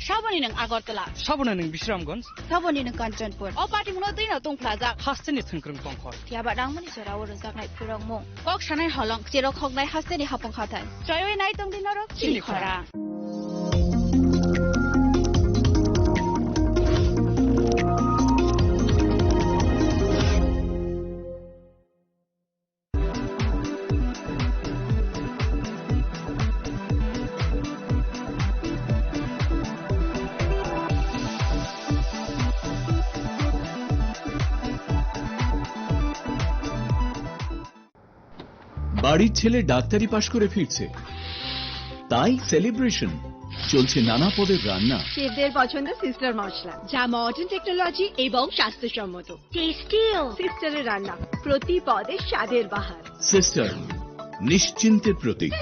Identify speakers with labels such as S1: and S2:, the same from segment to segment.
S1: Saboni nang Agartala.
S2: Sabona nang Bisramganj.
S1: Saboni nang Kanchanpur. O party muno dina tong plaza.
S2: Hasteni thungkrung tongkhor.
S1: Tiaba dangmani sorawo rozaknai purang mo. Kok sanai halong chero khognai hasteni hapong khathai. Joyoi nai tong dinaro chili khora.
S3: বাড়ির ছেলে ডাক্তারি পাশ করে ফিরছে, তাই celebration চলছে নানা পদের রান্না।
S4: শেফদের পছন্দ সিস্টার মশলা, যা মডার্ন টেকনোলজি এবং স্বাস্থ্যসম্মত। টেস্টিও সিস্টারের রান্না, প্রতি পদে স্বাদের বাহার।
S3: Sister, নিশ্চিন্তের Pratik.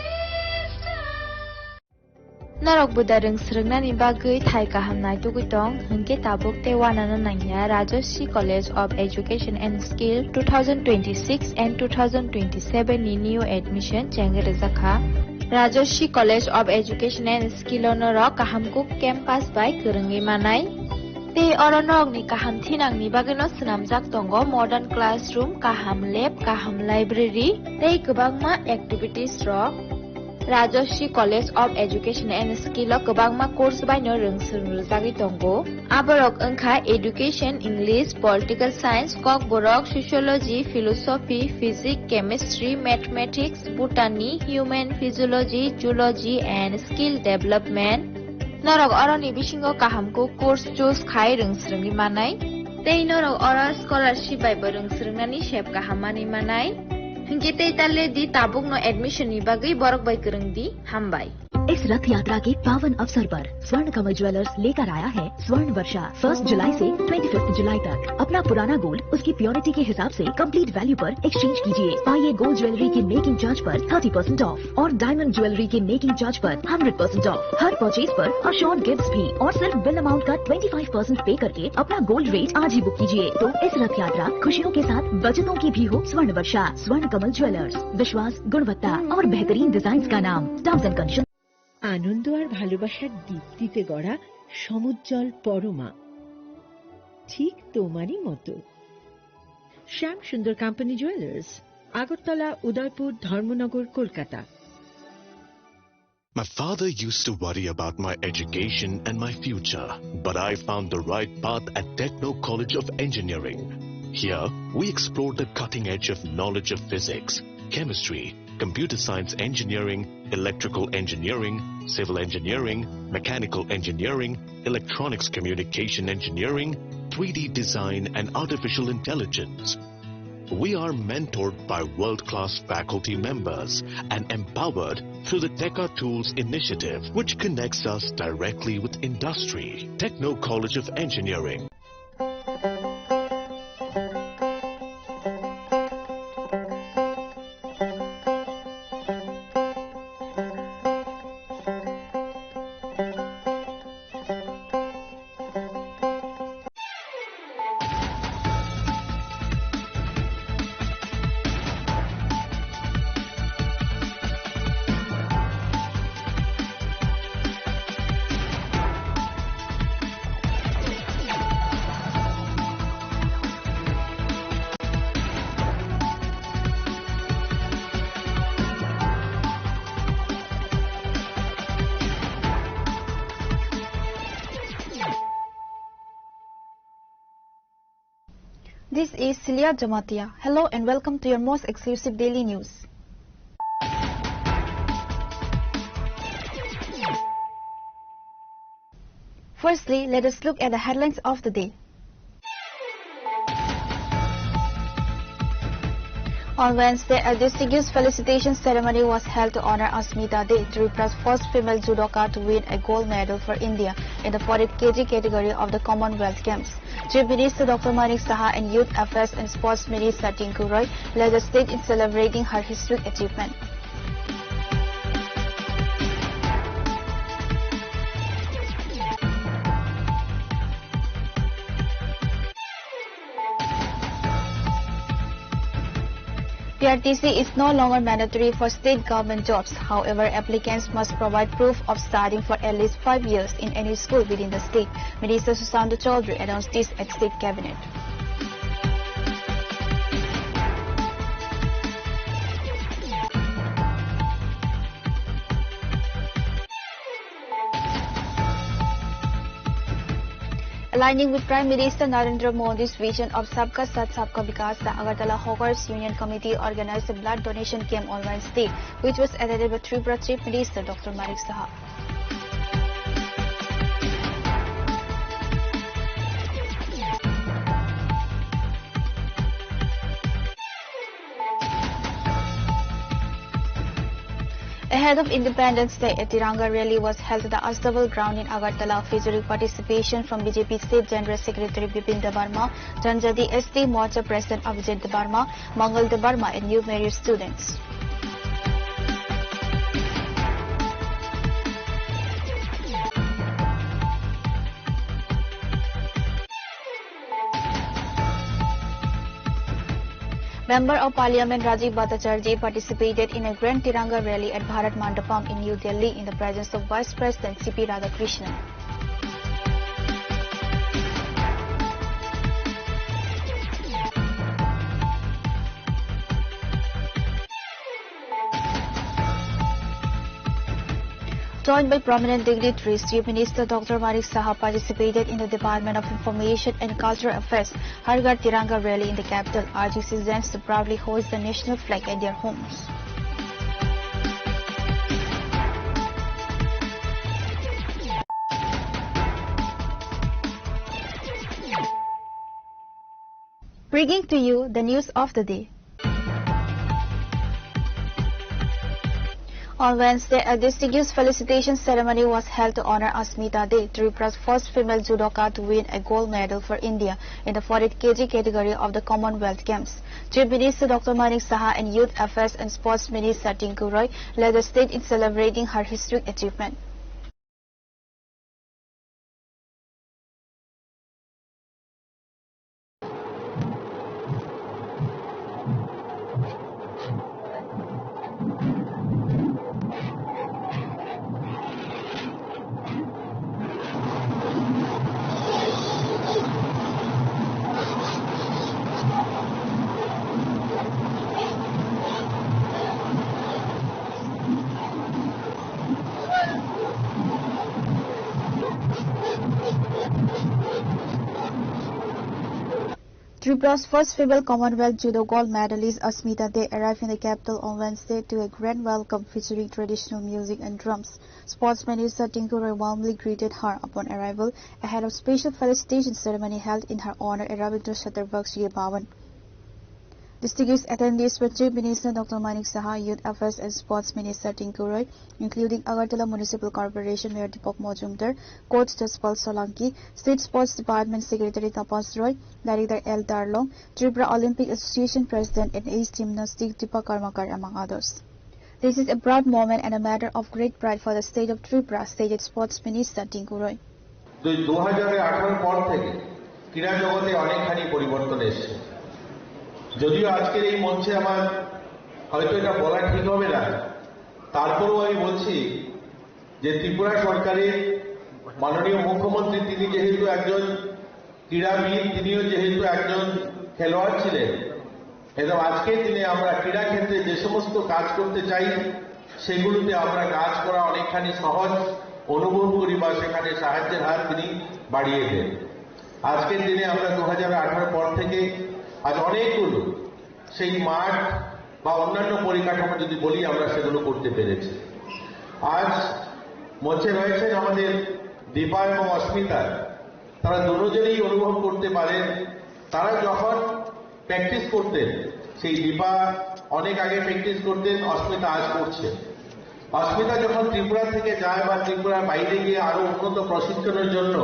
S5: Narok budareng srengna ni bagui thai kahamnai tugitong hingke tabuk te wanana nangya Rajoshi College of Education and Skill 2026 and 2027 ni new admission jengere zakha Rajoshi College of Education and Skill onoro kahamkuk campus by kerengi manai te oronok ni kaham thinang ni bagino snamjak tongo modern classroom, kaham lab, kaham library te kwbangma activities rok Rajoshi College of Education and Skill o kwbangma course baino rungsrungjagui tongo. Aborok wngkha Education, English, Political Science, Kokborok, Sociology, Philosophy, Physics, Chemistry, Mathematics, Botany, Human Physiology, Zoology and Skill Development. Norok oroni bisingo kahamko course choose khai rungsrungni manai. Tei norok oro scholarship bai bo rungsrungnani shep kahamani manai. Hingke talle di tabuk no admission ni bagai borok bai kereng di hambai.
S6: इस रथ यात्रा के पावन अवसर पर स्वर्ण कमल jewellers लेकर आया है स्वर्ण वर्षा 1 जुलाई से 25 जुलाई तक। अपना पुराना गोल्ड उसकी प्योरिटी के हिसाब से कंप्लीट वैल्यू पर एक्सचेंज कीजिए। पाइए गोल्ड ज्वेलरी के मेकिंग चार्ज पर 30% ऑफ और डायमंड ज्वेलरी के मेकिंग चार्ज पर 100% ऑफ। हर परचेज पर अशोर्ड गिफ्ट्स भी और सिर्फ बिल अमाउंट का 25% पे करके अपना गोल्ड रेट आज ही बुक कीजिए। तो इस रथ यात्रा खुशियों के साथ बचतों की भी हो। स्वर्ण वर्षा, स्वर्ण कमल ज्वेलर्स, विश्वास, गुणवत्ता और बेहतरीन डिजाइन का नाम। Terms and conditions.
S7: আনন্দ আর ভালোবাসার দীপ্তিতে গড়া সমুজ্জ্বল পরমা, ঠিক তোমারই মতো। শ্যাম সুন্দর company jewellers, Agartala, Udaipur, Dharmanagar, Kolkata.
S8: My father used to worry about my education and my future, but I found the right path at Techno College of Engineering. Here, we explored the cutting edge of knowledge of physics, chemistry, computer science engineering, electrical engineering, civil engineering, mechanical engineering, electronics communication engineering, 3D design and artificial intelligence. We are mentored by world-class faculty members and empowered through the Teka Tools initiative, which connects us directly with industry. Techno College of Engineering.
S5: This is Celia Jamatia. Hello and welcome to your most exclusive daily news. Firstly, let us look at the headlines of the day. On Wednesday, a distinguished felicitation ceremony was held to honor Asmita De, Tripuра's first female judoka to win a gold medal for India in the 40 kg category of the Commonwealth Games. Chief Minister Dr. Manik Saha and Youth Affairs and Sports Minister Tinku Roy led the stage in celebrating her historic achievement.
S1: PRTC is no longer mandatory for state government jobs. However, applicants must provide proof of studying for at least 5 years in any school within the state. Minister Susanto Chaudhary announced this at State Cabinet. Aligning with Prime Minister Narendra Modi's vision of Sabka Saath Sabka Vikas, the Agartala Hawkers Union Committee organized a blood donation camp on Wednesday, which was attended by Tripura Chief Minister Dr. Manik Saha. Ahead of Independence Day, a Tiranga rally was held at the Astabal ground in Agartala, featuring participation from BJP State General Secretary Bipin Debarma, Janjadi ST Morcha President Abhijit Debarma, Mangal Debarma, and new Merit students. Member of Parliament Rajiv Bhattacharjee participated in a Grand Tiranga rally at Bharat Mandapam in New Delhi in the presence of Vice President C.P. Radhakrishnan. Joined by prominent dignitaries, Chief Minister Dr. Manik Saha participated in the Department of Information and Cultural Affairs Har Ghar Tiranga rally in the capital, urging citizens to proudly hoist the national flag at their homes. Bringing to you the news of the day. On Wednesday, a distinguished felicitation ceremony was held to honor Asmita De, Tripura's first female judoka to win a gold medal for India in the 48 kg category of the Commonwealth Games. Chief Minister Dr. Manik Saha and Youth Affairs and Sports Minister Tinku Roy led the state in celebrating her historic achievement. Tripura's first female Commonwealth Judo gold medalist Asmita De arrived in the capital on Wednesday to a grand welcome featuring traditional music and drums. Sports Minister Tinku Roy warmly greeted her upon arrival ahead of special felicitation ceremony held in her honor at Rabindra Shatarvak Sri Bhavan. Distinguished attendees were Chief Minister Dr. Manik Saha, Youth Affairs and Sports Minister Tinku Roy, including Agartala Municipal Corporation Mayor Deepak Majumdar, Coach Jaspal Solanki, State Sports Department Secretary Tapas Roy, Director L. Darlong, Tripura Olympic Association President and Ace Gymnastic Deepak Karmakar, among others. This is a proud moment and a matter of great pride for the state of Tripura, stated Sports Minister Tinku Roy.
S9: 2018 পর থেকে ক্রীড়া জগতে অনেকখানি পরিবর্তন এসেছে। যদিও আজকের এই মঞ্চে আমার হয়তো এটা বলা ঠিক হবে না, তারপরেও আমি বলছি যে ত্রিপুরা সরকারের মাননীয় মুখ্যমন্ত্রী তিনি যেহেতু একজন ক্রীড়াবিদ, তিনিও যেহেতু একজন খেলোয়াড় ছিলেন, এবং আজকের দিনে আমরা ক্রীড়া ক্ষেত্রে যে সমস্ত কাজ করতে চাই সেগুলোতে আমরা কাজ করা অনেকখানি সহজ অনুভব করি বা সেখানে সাহায্যের হাত তিনি বাড়িয়ে দেন। আজকের দিনে আমরা 2018 পর থেকে আজ অনেকগুলো সেই মাঠ বা অন্যান্য পরিকাঠামো যদি বলি আমরা সেগুলো করতে পেরেছি। আজ মঞ্চে রয়েছেন আমাদের দীপা এবং অস্মিতা, তারা দুজনেই অনুভব করতে পারেন তারা যখন প্র্যাকটিস করতেন, সেই দীপা অনেক আগে প্র্যাকটিস করতেন, অস্মিতা আজ করছে। অস্মিতা যখন ত্রিপুরা থেকে যায় বা ত্রিপুরার বাইরে গিয়ে আরো উন্নত প্রশিক্ষণের জন্য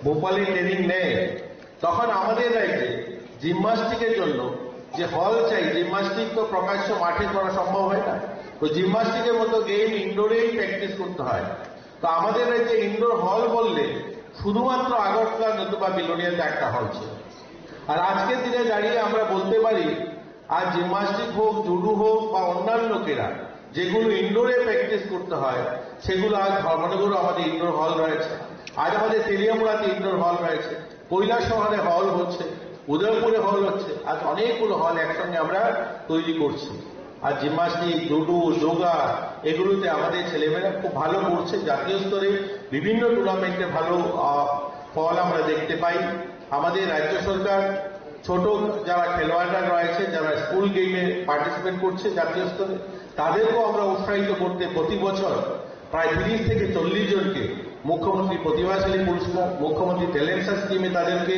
S9: ভোপালে ট্রেনিং নেয়, তখন আমাদের রাজ্যে জিমন্যাস্টিকের জন্য যে হল চাই, জিমন্যাস্টিক তো প্রকাশ্য মাঠে করা সম্ভব হয় না, তো জিমন্যাস্টিকের মতো গেম ইনডোরেই প্র্যাকটিস করতে হয়। তো আমাদের রাজ্যে ইনডোর হল বললে শুধুমাত্র আগরতলা নতুবা বিলোনিয়াতে একটা হল ছিল। আর আজকের দিনে দাঁড়িয়ে আমরা বলতে পারি আর জিমন্যাস্টিক হোক, জুডো হোক বা অন্যান্য লোকেরা যেগুলো ইনডোরে প্র্যাকটিস করতে হয় সেগুলো আজ ধর্মনগরও আমাদের ইনডোর হল রয়েছে। আজ আমাদের তেলিয়ামুড়াতে ইনডোর হল রয়েছে, কৈলাসহরে হল হচ্ছে, উদয়পুরে হল হচ্ছে। আজ অনেকগুলো হল একসঙ্গে আমরা তৈরি করছি। আর জিমন্যাস্টিক, জুডো, যোগা এগুলোতে আমাদের ছেলেমেয়েরা খুব ভালো করছে। জাতীয় স্তরে বিভিন্ন টুর্নামেন্টে ভালো ফল আমরা দেখতে পাই। আমাদের রাজ্য সরকার ছোট যারা খেলোয়াড়রা রয়েছে, যারা স্কুল গেমে পার্টিসিপেট করছে জাতীয় স্তরে, তাদেরকেও আমরা উৎসাহিত করতে প্রতি বছর প্রায় 30 থেকে 40 জনকে মুখ্যমন্ত্রী প্রতিভাশালী পুরস্কার, মুখ্যমন্ত্রী ট্যালেন্ট স্কিমে তাদেরকে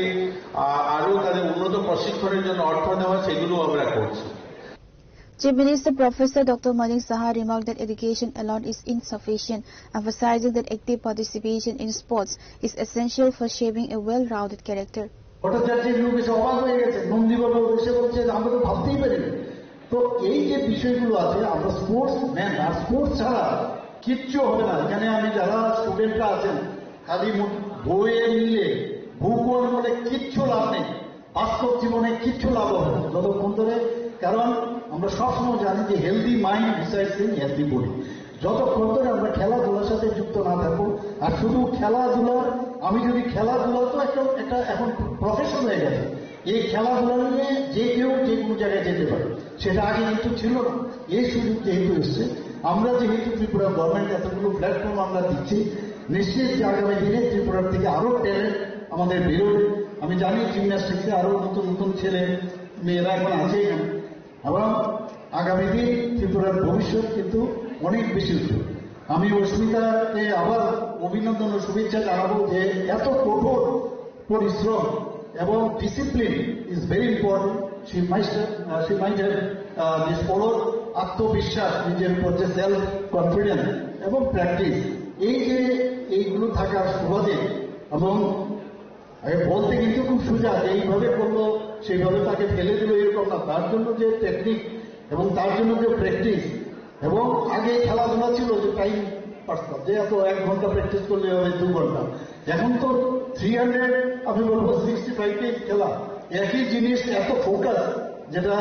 S9: আরো তাদের উন্নত প্রশিক্ষণের জন্য অর্থ দেওয়া, সেগুলো আমরা করছি।
S1: Chief Minister Professor Dr. Manik Saha remarked that education alone is insufficient, emphasizing that active participation in sports is essential for shaping a well-rounded character.
S10: ভট্টাচার্যের লোক এসে অবাক হয়ে গেছে, নন্দীবাবু এসে বলছে আমরা তো ভাবতেই পারিনি। তো এই যে বিষয়গুলো আছে, আমরা স্পোর্টস ম্যান, আর স্পোর্টস ছাড়া কিচ্ছু হবে না। এখানে আমি যারা স্টুডেন্টরা আছেন, খালি বইয়ে নিলে ভূগোল বলে কিচ্ছু লাভ নেই, বাস্তব জীবনে কিচ্ছু লাভ হবে না যতক্ষণ ধরে। কারণ আমরা সবসময় জানি যে healthy mind decides in healthy body. যতক্ষণ ধরে আমরা খেলাধুলার সাথে যুক্ত না থাকবো, আর শুধু খেলাধুলা, আমি যদি খেলাধুলা তো একটা এখন প্রফেশন হয়ে গেছে, এই খেলাধুলা নিয়ে যে কেউ যে কোনো জায়গায় যেতে পারে, সেটা আগে কিন্তু ছিল না। এই সুযোগ যেহেতু এসছে, আমরা যেহেতু ত্রিপুরা গভর্নমেন্ট এতগুলো প্ল্যাটফর্ম আমরা দিচ্ছি, নিশ্চিত যে আগামী দিনে ত্রিপুরার থেকে আরো ট্যালেন্ট আমাদের বেরোবে। আমি জানি জিমন্যাস্টিক্সে আরো নতুন নতুন ছেলে মেয়েরা এখন আছে এখানে, এবং আগামী দিন ত্রিপুরার ভবিষ্যৎ কিন্তু অনেক বেশি উজ্জ্বল। আমি অস্মিতাকে আবার অভিনন্দন ও শুভেচ্ছা জানাবো যে এত কঠোর পরিশ্রম এবং discipline is very important. C might have this follow আত্মবিশ্বাস, নিজের উপর যে সেলফ কনফিডেন্স এবং প্র্যাকটিস, এই যে এইগুলো থাকার সুবাদে, এবং বলতে কিন্তু খুব সোজা, এইভাবে করলো সেইভাবে তাকে ফেলে দিল এরকম না, তার জন্য যে টেকনিক এবং তার জন্য যে প্র্যাকটিস, এবং আগে খেলাধুলা ছিল যে টাইম পারতাম যে এত 1 ঘন্টা প্র্যাকটিস করলে হবে 2 ঘন্টা, এখন তো 300 আমি বলবো 65 ডেজ খেলা, একই জিনিস, এত ফোকাস, যেটা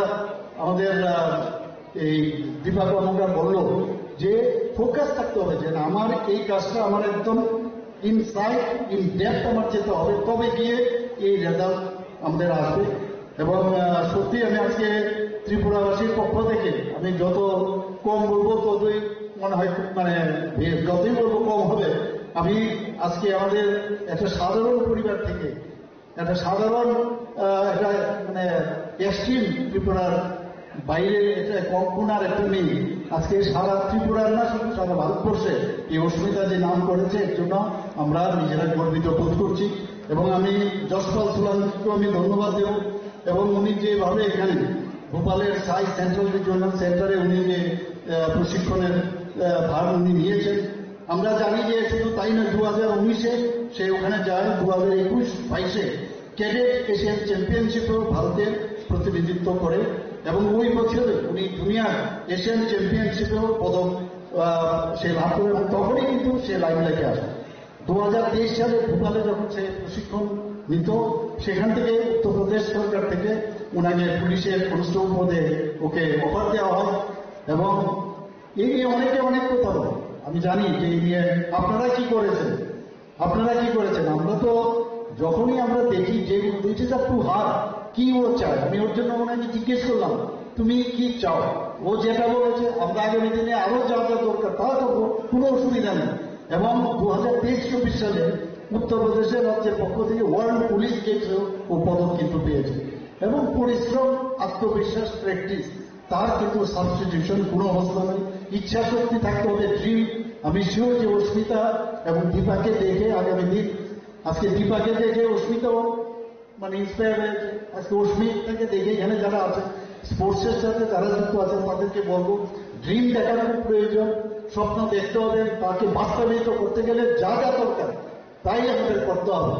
S10: আমাদের এই দীপা কর্মকার বললো যে ফোকাস থাকতে হবে, যে আমার এই কাজটা আমার একদম ইনসাইড ইন ডেপথ আমার যেতে হবে, তবে গিয়ে এই রেজাল্ট আমাদের আসবে। এবং সত্যি আমি আজকে ত্রিপুরাবাসীর পক্ষ থেকে আমি যত কম বলবো ততই মনে হয়, মানে যতই বলবো কম হবে। আমি আজকে আমাদের একটা সাধারণ পরিবার থেকে, একটা সাধারণ একটা মানে এক্সট্রিম ত্রিপুরার বাইরে এটা কঙ্কুনার একটা মেয়ে আজকে সারা ত্রিপুরার না শুধু সারা ভারতবর্ষে এই অস্মিতা যে নাম করেছে, এর জন্য আমরা নিজেরা গর্বিত বোধ করছি। এবং আমি যশপাল সুলানকেও আমি ধন্যবাদ দেব, এবং উনি যেভাবে এখানে ভোপালের সাই সেন্ট্রাল রিজিওনাল সেন্টারে উনি যে প্রশিক্ষণের ভার উনি নিয়েছেন, আমরা জানি যে শুধু তাই না, 2019-এ সে ওখানে যায়, 2021-22-এ ক্যাডেট এশিয়ান চ্যাম্পিয়নশিপেও ভারতের প্রতিনিধিত্ব করে, এবং ওই বছরে উনি দুনিয়ার এশিয়ান চ্যাম্পিয়নশিপেও পদক সে লাভ করে, এবং তখনই কিন্তু সে লাইমলাইটে আসে। 2023 সালে ভোপালে যখন সে প্রশিক্ষণ নিত, সেখান থেকে উত্তরপ্রদেশ সরকার থেকে ওনাকে পুলিশের কনস্টেবল পদে ওকে অফার দেওয়া হয়। এবং এই নিয়ে অনেকে অনেক কথা বলে, আমি জানি যে এই নিয়ে আপনারা কি করেছেন, আমরা তো যখনই আমরা দেখি যে this is up to her, কি ও চায়, আমি ওর জন্য ওনাকে জিজ্ঞেস করলাম তুমি কি চাও, ও যেটা বলেছে আমরা আগামী দিনে আরো যা যা দরকার তা করবো, কোনো অসুবিধা নেই। এবং 2023-24 সালে উত্তরপ্রদেশের রাজ্যের পক্ষ থেকে ওয়ার্ল্ড পুলিশ গেমসেও ও পদক কিন্তু পেয়েছে। এবং পরিশ্রম, আত্মবিশ্বাস, প্র্যাকটিস, তার কিন্তু সাবস্টিটিউশন কোনো অবস্থা নেই। ইচ্ছা শক্তি থাকতে হবে, ড্রিম। আমি শিওর যে অস্মিতা এবং দীপাকে দেখে আগামী দিন, আজকে দীপাকে দেখে অস্মিতাও মানে ইন্সপায়ার হয়েছে, আজকে অস্মিতাকে দেখে এখানে যারা আছে স্পোর্টসের সাথে যারা যুক্ত আছেন তাদেরকে বলবো ড্রিম দেখার খুব প্রয়োজন, স্বপ্ন দেখতে হবে, তাকে বাস্তবায়িত করতে গেলে যা যা দরকার তাই আমাদের করতে হবে।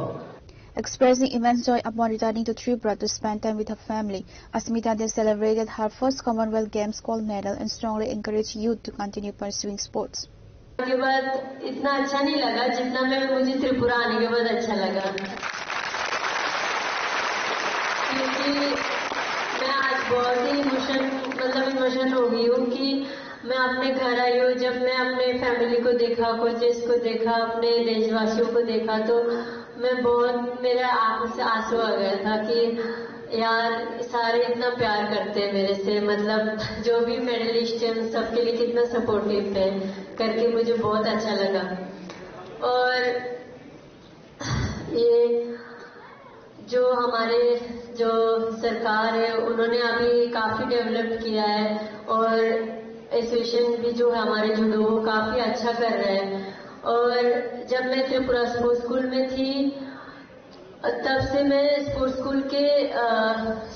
S1: Expressing immense joy upon returning to Tripura to spend time with her family, Asmita then celebrated her first Commonwealth Games gold medal and strongly encouraged youth to continue pursuing sports.
S11: के बाद इतना अच्छा नहीं लगा जितना मुझे त्रिपुरा आने के बाद अच्छा लगा, क्योंकि मैं आज बहुत ही इमोशन हो गई हूँ कि मैं अपने घर आई हूँ। जब मैं अपने फैमिली को देखा, कोचेस को देखा, अपने देशवासियों को देखा तो मेरे आंखों से आंसू आ गया था कि यार सारे इतना प्यार करते हैं मेरे से, मतलब जो भी मेडलिस्ट है उन सबके लिए कितना सपोर्टिव है करके मुझे बहुत अच्छा लगा। और ये जो हमारे जो सरकार है उन्होंने अभी काफी डेवलप किया है और एसोसिएशन भी जो है हमारे जुडो वो काफी अच्छा कर रहे हैं। और जब मैं त्रिपुरा स्पोर्ट्स स्कूल में थी तब से मैं स्पोर्ट्स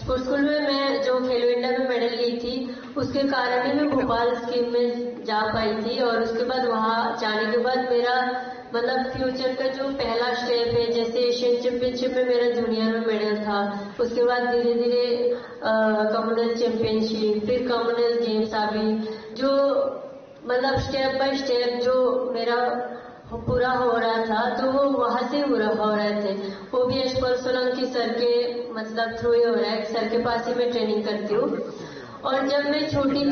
S11: स्कूल में मैं जो खेलो इंडिया में मेडल ली थी उसके कारण ही मैं भोपाल स्कीम में जा पाई थी। और उसके बाद वहाँ जाने के बाद मेरा फ्यूचर का जो पहला स्टेप है, जैसे एशियन चैंपियनशिप में मेरा जूनियर में मेडल था, उसके बाद धीरे धीरे कॉमनवेल्थ चैंपियनशिप, फिर कॉमनवेल्थ गेम्स आ गई, जो स्टेप बाय स्टेप जो मेरा पूरा हो रहा था तो वो वहां से पूरा हो रहे थे। वो भी यशपाल सोलंकी सर के थ्रू ही हो रहा है, सर के पास ही मैं ट्रेनिंग करती हूँ। और जब मैं छोटी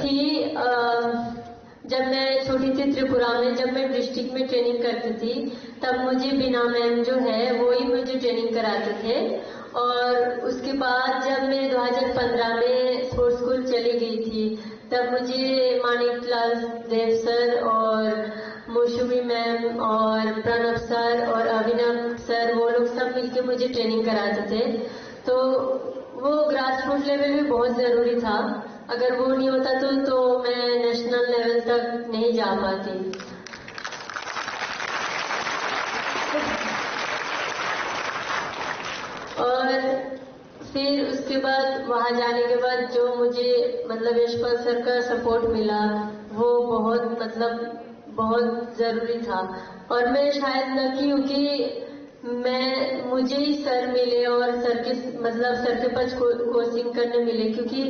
S11: थी त्रिपुरा में, जब मैं डिस्ट्रिक्ट में ट्रेनिंग करती थी तब मुझे बिना मैम जो है वो ही मुझे ट्रेनिंग कराते थे। और उसके बाद जब मैं 2015 में स्पोर्ट्स स्कूल चली गई थी तब मुझे मानिक लाल देव सर और मौसमी मैम और प्रणव सर और अभिनव सर वो लोग सब मिलके मुझे ट्रेनिंग कराते थे। तो वो ग्रास रूट लेवल भी बहुत जरूरी था, अगर वो नहीं होता तो मैं नेशनल लेवल तक नहीं जा पाती। और फिर उसके बाद वहां जाने के बाद जो मुझे यशपाल सर का सपोर्ट मिला वो बहुत जरूरी था। और मैं शायद लकी हूँ कि मुझे ही सर मिले और सर के पास कोचिंग करने मिले, क्योंकि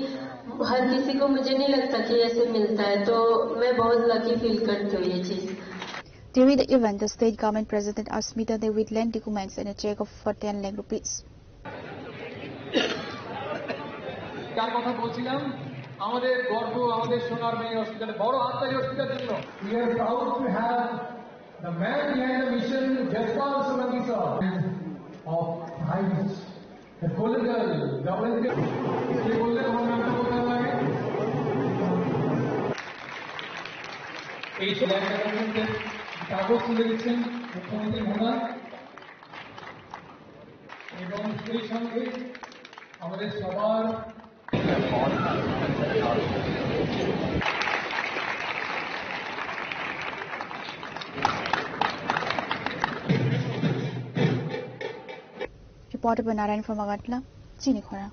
S11: हर किसी को मुझे नहीं लगता कि ऐसे मिलता है, तो मैं बहुत लकी फील करती हूँ ये चीज।
S1: During the event, the state government presented Asmita Dev with land documents and a check for 10 lakh rupees.
S12: কার কথা বলছিলাম? আমাদের গর্ব, আমাদের সোনার মেয়ে হসপিটালে বড় হাততালি হসপিটালের জন্য। We are proud to have the man behind the mission, Jaspal Solanki sir, of Highlands, the golden girl, the Olympic. কে বললে তোমার নামটা বলতে লাগে? এই ল্যান্ড ডকুমেন্টের কাগজ তুলে দিচ্ছেন মুখ্যমন্ত্রী মহোদয়, এবং সেই সঙ্গে আমাদের সবার
S1: Reporter by Narayan from Agatla, Chinikhora.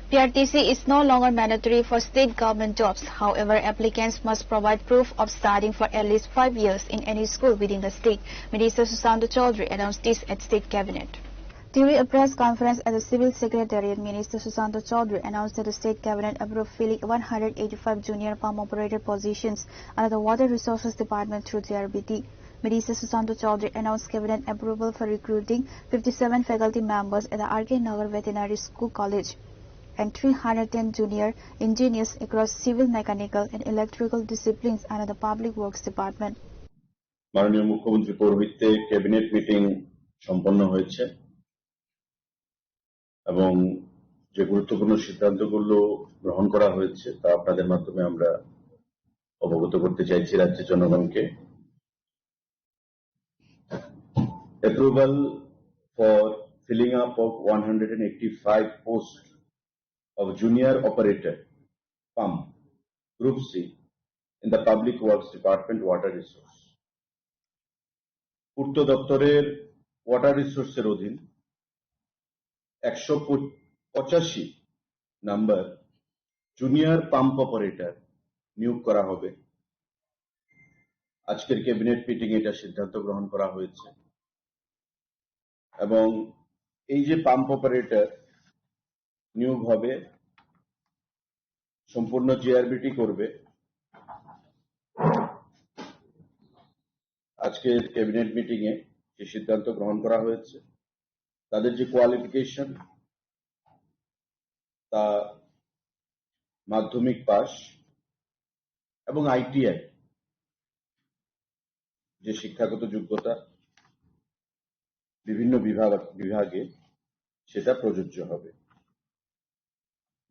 S1: PRTC is no longer mandatory for state government jobs. However, applicants must provide proof of studying for at least 5 years in any school within the state. Minister Susanto Chaudhary announced this at State Cabinet. During a press conference at the Civil Secretariat, Minister Susanto Chaudhary announced that the State Cabinet approved filling 185 junior pump operator positions under the Water Resources Department through JRBT. Minister Susanto Chaudhary announced Cabinet approval for recruiting 57 faculty members at the R.K. Nagar Veterinary School College and 310 junior engineers across civil, mechanical and electrical disciplines under the Public Works Department.
S13: মাননীয় মুখ্যমন্ত্রী পৌরোহিত্যে cabinet meeting সম্পন্ন হয়েছে এবং যে গুরুত্বপূর্ণ সিদ্ধান্তগুলো গ্রহণ করা হয়েছে তা আপনাদের মাধ্যমে আমরা অবগত করতে চাইছি রাজ্যের জনগণকে। Approval for filling up of 185 posts of junior operator pump group C in the Public Works Department Water Resource. পূর্ত দপ্তরের ওয়াটার রিসোর্সের অধীন 185 নাম্বার জুনিয়র পাম্প অপারেটর নিয়োগ করা হবে। আজকের ক্যাবিনেট মিটিং এটা সিদ্ধান্ত গ্রহণ করা হয়েছে এবং এই যে পাম্প অপারেটর নিয়োগ হবে সম্পূর্ণ জিআরবিটি করবে। আজকের ক্যাবিনেট মিটিং এ যে সিদ্ধান্ত গ্রহণ করা হয়েছে তাদের যে কোয়ালিফিকেশন তা মাধ্যমিক পাস এবং আইটিআই যে শিক্ষাগত যোগ্যতা বিভিন্ন বিভাগে সেটা প্রযোজ্য হবে।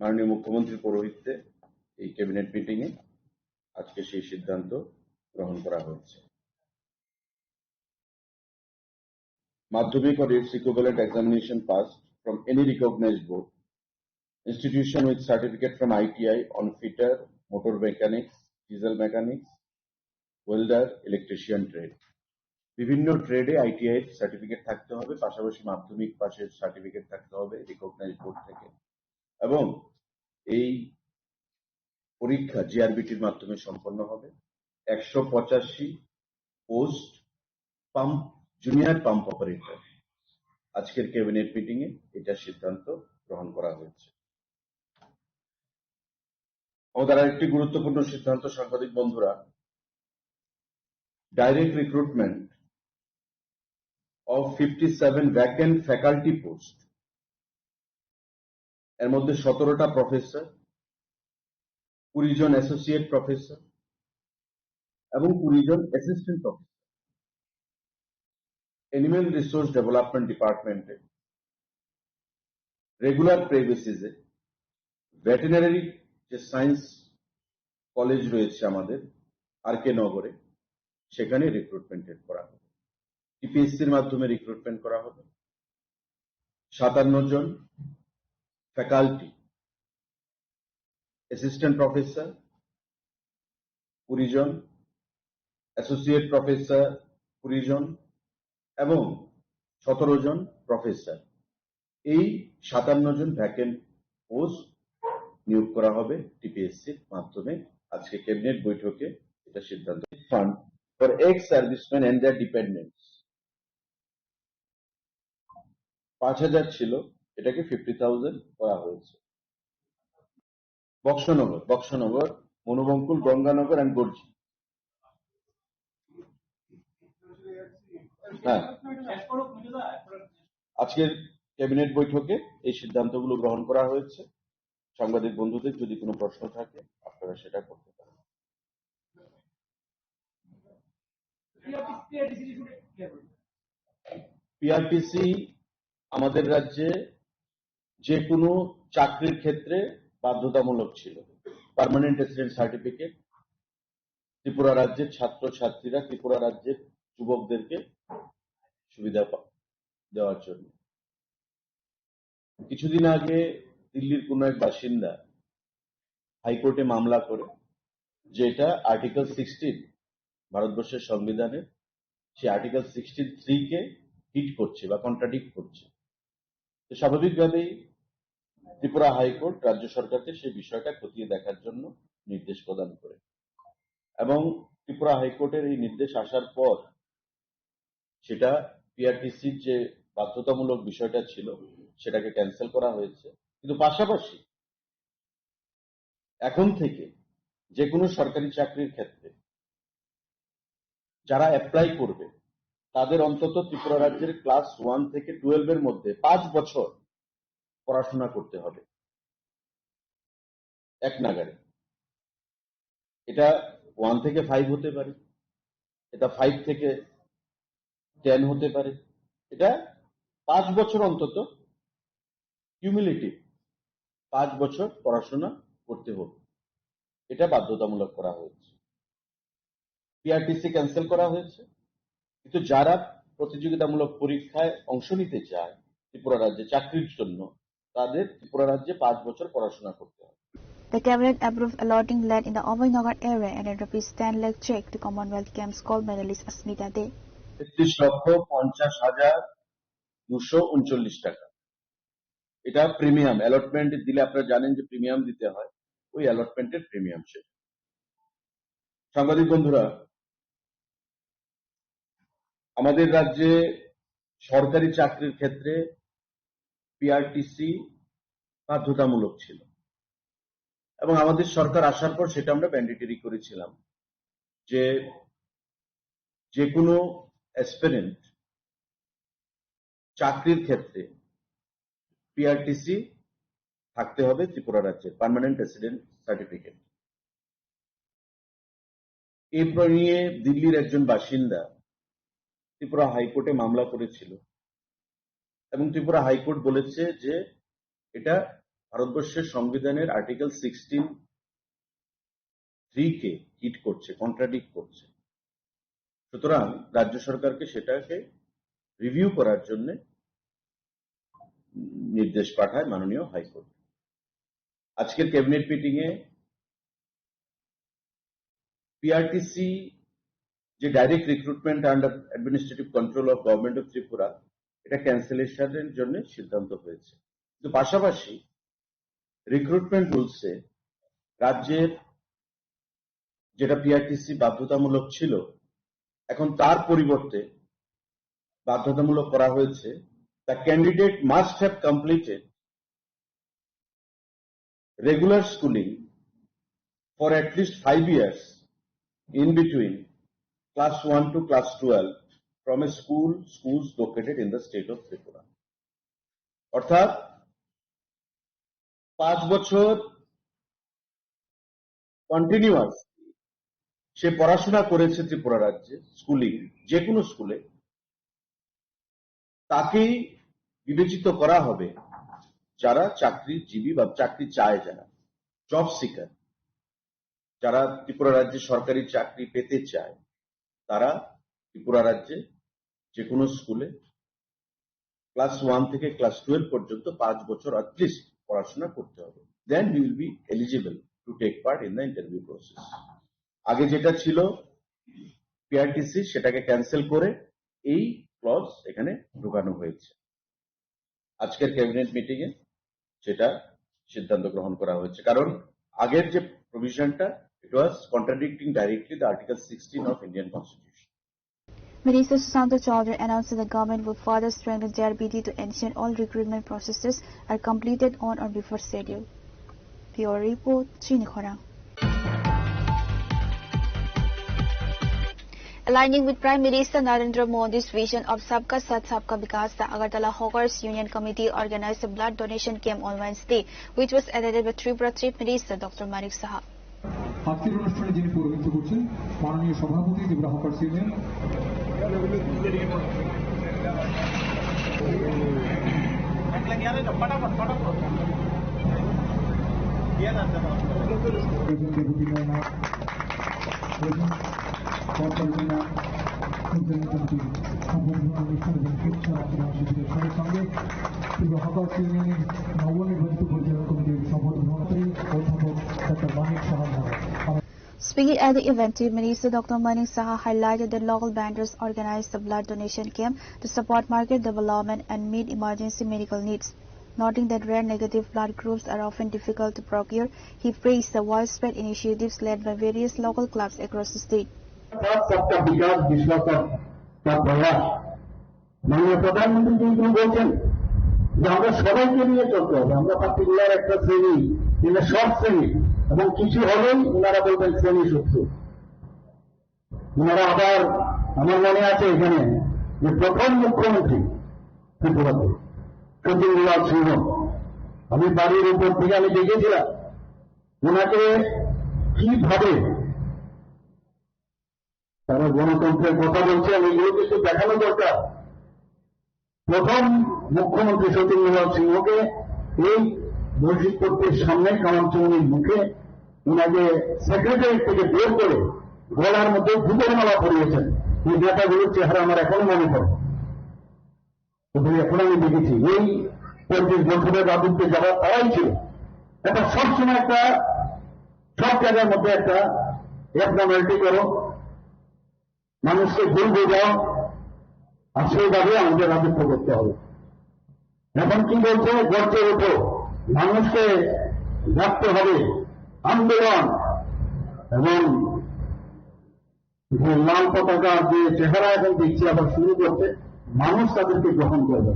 S13: মাননীয় মুখ্যমন্ত্রীর পৌরোহিত্যে এই ক্যাবিনেট মিটিং এ আজকে সেই সিদ্ধান্ত গ্রহণ করা হয়েছে। মাধ্যমিক or its equivalent examination passed from any recognized board, institution with certificate from ITI on fitter, motor mechanics, diesel mechanics, welder, electrician trade. বিভিন্ন ট্রেডে আইটিআই সার্টিফিকেট থাকতে হবে, পাশাপাশি মাধ্যমিক পাশের সার্টিফিকেট থাকতে হবে রিকগনাইজড বোর্ড থেকে, এবং এই পরীক্ষা জিআরবিটির মাধ্যমে সম্পন্ন হবে। 185 post pump junior pump operator আজকের ক্যাবিনেট মিটিং এ এটা সিদ্ধান্ত গ্রহণ করা হয়েছে। আমাদের আরেকটি গুরুত্বপূর্ণ সিদ্ধান্ত সাংবাদিক বন্ধুরা, direct recruitment of 57 vacant faculty post, এর মধ্যে 17টা প্রফেসর, 20 জন অ্যাসোসিয়েট প্রফেসর এবং 20 জন assistant professor animal resource development ডিপার্টমেন্টে রেগুলার পে বেসিসে ভেটেরিনারি যে সায়েন্স কলেজ রয়েছে আমাদের আরকে নগরে, সেখানে রিক্রুটমেন্ট করা হবে। টিপিএসসির মাধ্যমে রিক্রুটমেন্ট করা হবে। 57 জন ফ্যাকাল্টি, অ্যাসিস্ট্যান্ট প্রফেসর 20 জন, অ্যাসোসিয়েট প্রফেসর 20 জন এবং 17 জন প্রফেসর, এই 57 জন ভ্যাকেন্ট পোস্ট নিয়োগ করা হবে টিপিএসসির মাধ্যমে। আজকে ক্যাবিনেট বৈঠকে এটা সিদ্ধান্ত। Fund for ex serviceman and their dependents 5000 ছিল, এটাকে 50,000 করা হয়েছে। বক্সনগর, মনোবঙ্কুল, গঙ্গানগর এন্ড গর্জি। হ্যাঁ, আজকের ক্যাবিনেট বৈঠকে এই সিদ্ধান্তগুলো গ্রহণ করা হয়েছে। সাংবাদিক বন্ধুদের যদি কোনো প্রশ্ন থাকে আপনারা সেটা করতে পারেন। পিআরটিসি আমাদের রাজ্যে যে কোনো চাকরির ক্ষেত্রে বাধ্যতামূলক ছিল। পার্মানেন্ট রেসিডেন্ট সার্টিফিকেট ত্রিপুরা রাজ্যের ছাত্রছাত্রীরা, ত্রিপুরা রাজ্যের যুবকদেরকে সুবিধা দেওয়ার জন্য। কিছুদিন আগে দিল্লির কোন এক বাসিন্দা হাইকোর্টে মামলা করে, যেটা আর্টিকেল 16 ভারতবর্ষের সংবিধানের, সেই আর্টিকেল 63 কে হিট করছে বা কন্ট্রাডিক্ট করছে। তো স্বাভাবিকভাবেই ত্রিপুরা হাইকোর্ট রাজ্য সরকারকে সেই বিষয়টা খতিয়ে দেখার জন্য নির্দেশ প্রদান করে, এবং ত্রিপুরা হাইকোর্টের এই নির্দেশ আসার পর সেটা পিআরটিসির যে বাধ্যতামূলক বিষয়টা ছিল সেটাকে ক্যান্সেল করা হয়েছে। কিন্তু পাশাপাশি এখন থেকে যে কোনো সরকারি চাকরির ক্ষেত্রে যারা অ্যাপ্লাই করবে তাদের অন্তত ত্রিপুরা রাজ্যের ক্লাস 1 থেকে 12 এর মধ্যে 5 বছর পড়াশোনা করতে হবে এক নাগারে। এটা 1 থেকে 5 হতে পারে, এটা 5 থেকে 10 হতে পারে, এটা 5 বছর অন্তত কিউমুলেটিভ 5 বছর পড়াশোনা করতে হবে, এটা বাধ্যতামূলক করা হয়েছে। পিআরটিসি ক্যান্সেল করা হয়েছে, কিন্তু যারা প্রতিযোগিতামূলক পরীক্ষায় অংশ নিতে চায় ত্রিপুরা রাজ্যে চাকরির জন্য, তাদের ত্রিপুরা রাজ্যে 5 বছর পড়াশোনা করতে হবে।
S1: The cabinet approved allotting land in the Abhaynagar area and a ₹10 lakh check to Commonwealth Games gold medalist Asmita De.
S13: 33,50,239 টাকা। এটা প্রিমিয়াম অ্যালটমেন্ট দিলে আপনারা জানেন যে প্রিমিয়াম দিতে হয়, ওই অ্যালটমেন্টের প্রিমিয়াম সেটা। সাংবাদিক বন্ধুরা, আমাদের রাজ্যে সরকারি চাকরির ক্ষেত্রে পিআরটিসি বাধ্যতামূলক ছিল, এবং আমাদের সরকার আসার পর সেটা আমরা ম্যান্ডেটরি করেছিলাম যে কোনো অ্যাসপিরেন্ট চাকরির ক্ষেত্রে পিআরটিসি থাকতে হবে ত্রিপুরা রাজ্যের পার্মানেন্ট রেসিডেন্ট সার্টিফিকেট। এই নিয়ে দিল্লির একজন বাসিন্দা ত্রিপুরা হাইকোর্টে মামলা করেছিল এবং ত্রিপুরা হাইকোর্ট বলেছে যে এটা ভারতবর্ষের সংবিধানের আর্টিকেল 16(3) কে হিট করছে, কন্ট্রাডিক্ট করছে। সুতরাং রাজ্য সরকারকে সেটাকে রিভিউ করার জন্য নির্দেশ পাঠায় মাননীয় হাইকোর্ট। আজকের ক্যাবিনেট মিটিং এ পিআরটিসি যে direct recruitment under administrative control of government of Tripura, এটা ক্যান্সেলেশনের জন্য সিদ্ধান্ত হয়েছে। কিন্তু পাশাপাশি রিক্রুটমেন্ট রুলসে রাজ্যের যেটা পিআরটিসি বাধ্যতামূলক ছিল, এখন তার পরিবর্তে বাধ্যতামূলক করা হয়েছে the candidate must have completed regular schooling for at least 5 years in between class 1 to class 12 from a schools located in the state of Tripura. অর্থাৎ 5 বছর কন্টিনিউয়াস সে পড়াশোনা করেছে ত্রিপুরা রাজ্যে স্কুলিং, যে কোনো স্কুলে, তাকেই বিবেচিত করা হবে যারা চাকরিজীবী বা চাকরি চায়, যারা জব সিকার, যারা ত্রিপুরা রাজ্যে সরকারি চাকরি পেতে চায়, তারা ত্রিপুরা রাজ্যে যে কোনো স্কুলে ক্লাস 1 থেকে ক্লাস 12 পর্যন্ত 5 বছর অ্যাটলিস্ট পড়াশোনা করতে হবে। Then you will be eligible to take part in the interview process. আগে যেটা ছিল পিআরটিসি, সেটাকে ক্যান্সেল করে এই ক্লজ এখানে ঢোকানো হয়েছে। আজকের ক্যাবিনেট মিটিং এ সেটা সিদ্ধান্ত গ্রহণ করা হয়েছে, কারণ আগের যে প্রভিশনটা, it was contradicting directly the Article 16 of Indian Constitution.
S1: Minister Susanto Chaudhary announced that the government will further strengthen JRBT to ensure all recruitment processes are completed on or before schedule. Bureau Report, Srini Khorang. Aligning with Prime Minister Narendra Modi's vision of Sabka Sath Sabka Vikas, the Agartala Hawkers Union Committee organized a blood donation camp on Wednesday, which was attended by Tripura Chief Minister Dr. Manik Saha.
S12: আজকের অনুষ্ঠানে যিনি পৌরোহিত্য করছেন মাননীয় সভাপতি Tripura hawkers union, সঙ্গে Tripura hawkers ইউনিয়নের নবনির্বাচিত পরিচালনা কমিটির সভাপতি অধ্যাপক doctor Manik Saha.
S1: Speaking at the event, Chief Minister Dr. Manik Saha highlighted that local vendors organized the blood donation camp to support market development and meet emergency medical needs. Noting that rare negative blood groups are often difficult to procure, he praised the widespread initiatives led by various local clubs across the state.
S10: सबका विकास विश्वास का प्रयास माननीय प्रधानमंत्री जी বলছেন যে আমরা সবাইকে নিয়ে চলতে হবে। আমরা পার্টিকুলার একটা শ্রেণী কিংবা সব শ্রেণী এবং কিছু হলেই ওনারা বলবেন শ্রেণী শত্রু। ওনারা আবার আমার মনে আছে এখানে যে প্রথম মুখ্যমন্ত্রী ত্রিপুরাতে সতীন্দ্রলাল সিংহ, আমি বাড়ির উপর থেকে আমি দেখেছিলাম ওনাকে কিভাবে তারা গণতন্ত্রের কথা বলছেন, এগুলো কিন্তু দেখানো দরকার। প্রথম মুখ্যমন্ত্রী সতীন্দ্রলাল সিংহকে এই বৈশিষ্ট্যের সামনে কামারচৌনির মুখে ওনাকে সেক্রেটারি থেকে বের করে গলার মধ্যে জুতোর মালা পরিয়েছেন। এই নেতাগুলোর চেহারা আমার এখনো মনে পড়ে, এখন আমি দেখেছি। এই 25 বছরের রাজত্বে যারা তারাই ছিল, এটা সবসময় একটা সব জায়গার মধ্যে একটা অ্যাবনর্মালিটি করো, মানুষকে ভুল বোঝাও, আর সেইভাবে আমাদের রাজত্ব করতে হবে। এখন কি বলছে, গর্জে ওঠো, মানুষকে রাখতে হবে, আন্দোলন এবং যে লাল পতাকা যে চেহারা এখন দেখছি আবার শুরু করতে, মানুষ তাদেরকে গ্রহণ করবে।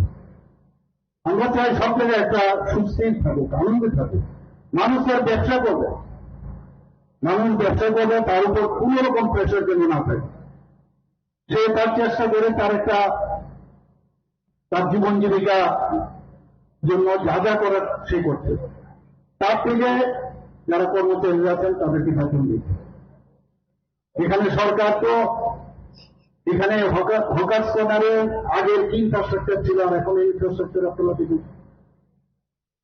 S10: আমরা চাই সব জায়গায় একটা সুস্থির থাকুক, আনন্দ থাকুক। মানুষ তার ব্যবসা করবে, মানুষ ব্যবসা করবে, তার উপর কোন রকম প্রেশার যেন না থাকে। সে তার চেষ্টা করে তার একটা তার জীবন জীবিকা জন্য যা যা করার সে করছে, তার থেকে যারা কর্মচারী আছেন তাদেরকে বেতন দিচ্ছে। এখানে সরকার তো এখানে হকার্স কর্নারে আগের কি ইনফ্রাস্ট্রাকচার ছিল আর এখন ইনফ্রাস্ট্রাকচার আপনারা দেখুন।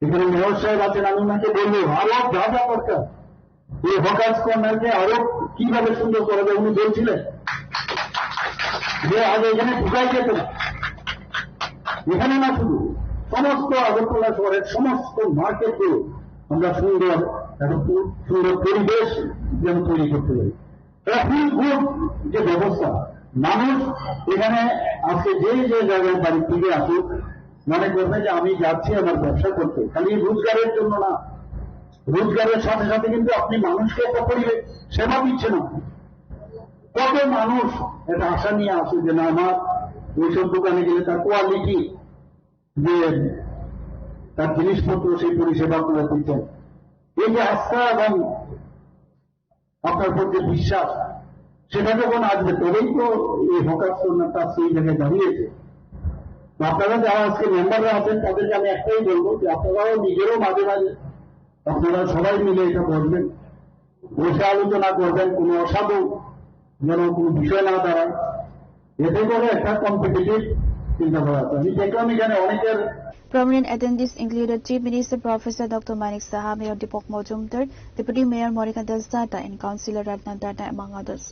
S10: এখানে মেয়র সাহেব আছেন, আমি ওনাকে বলবো আরো যা যা দরকার এই হকার্স কর্নারকে আরো কিভাবে সুন্দর করা যায়। উনি বলছিলেন যে আগে এখানে ঢুকাই যেত না, এখানে না শুধু সমস্ত আগরতলা শহরের সমস্ত মার্কেটকে আমরা সুন্দর একটা সুন্দর পরিবেশ যেন তৈরি করতে পারি। ট্রাফিক গুড যে ব্যবস্থা, মানুষ এখানে আজকে যে যে জায়গায় বাড়ি থেকে আসুক মনে করবে যে আমি যাচ্ছি আমার ব্যবসা করতে, খালি রোজগারের জন্য না, রোজগারের সাথে সাথে কিন্তু আপনি মানুষকে একটা পরিবেশ সেবা দিচ্ছেন। কত মানুষ একটা আশা নিয়ে আসে যে না আমার ওইসব দোকানে গেলে তার কোয়ালিটি যে তার জিনিসপত্র সেই পরিষেবা করে দিচ্ছেন। এই যে আস্থা এবং আপনার প্রতি বিশ্বাস সেটা যখন আসবে তবেই তো এই হকার্স কর্নারটা সেই জায়গায় দাঁড়িয়েছে। আপনারা যারা আজকে মেম্বাররা আছেন তাদেরকে আমি একটাই বলবো যে আপনারাও নিজেরও মাঝে মাঝে আপনারা সবাই মিলে এটা বলবেন, বসে আলোচনা করবেন, কোনো অসাধু যেন কোনো বিষয় না দাঁড়ায়, এতে করে একটা কম্পিটিটিভ চিন্তাধারা আছে। আমি দেখলাম এখানে অনেকের
S1: Prominent attendees included Chief Minister Professor Dr. Manik Saha, Mayor Deepak Majumdar, Deputy Mayor Monica Das Datta, and Councillor Ratna Datta, among others.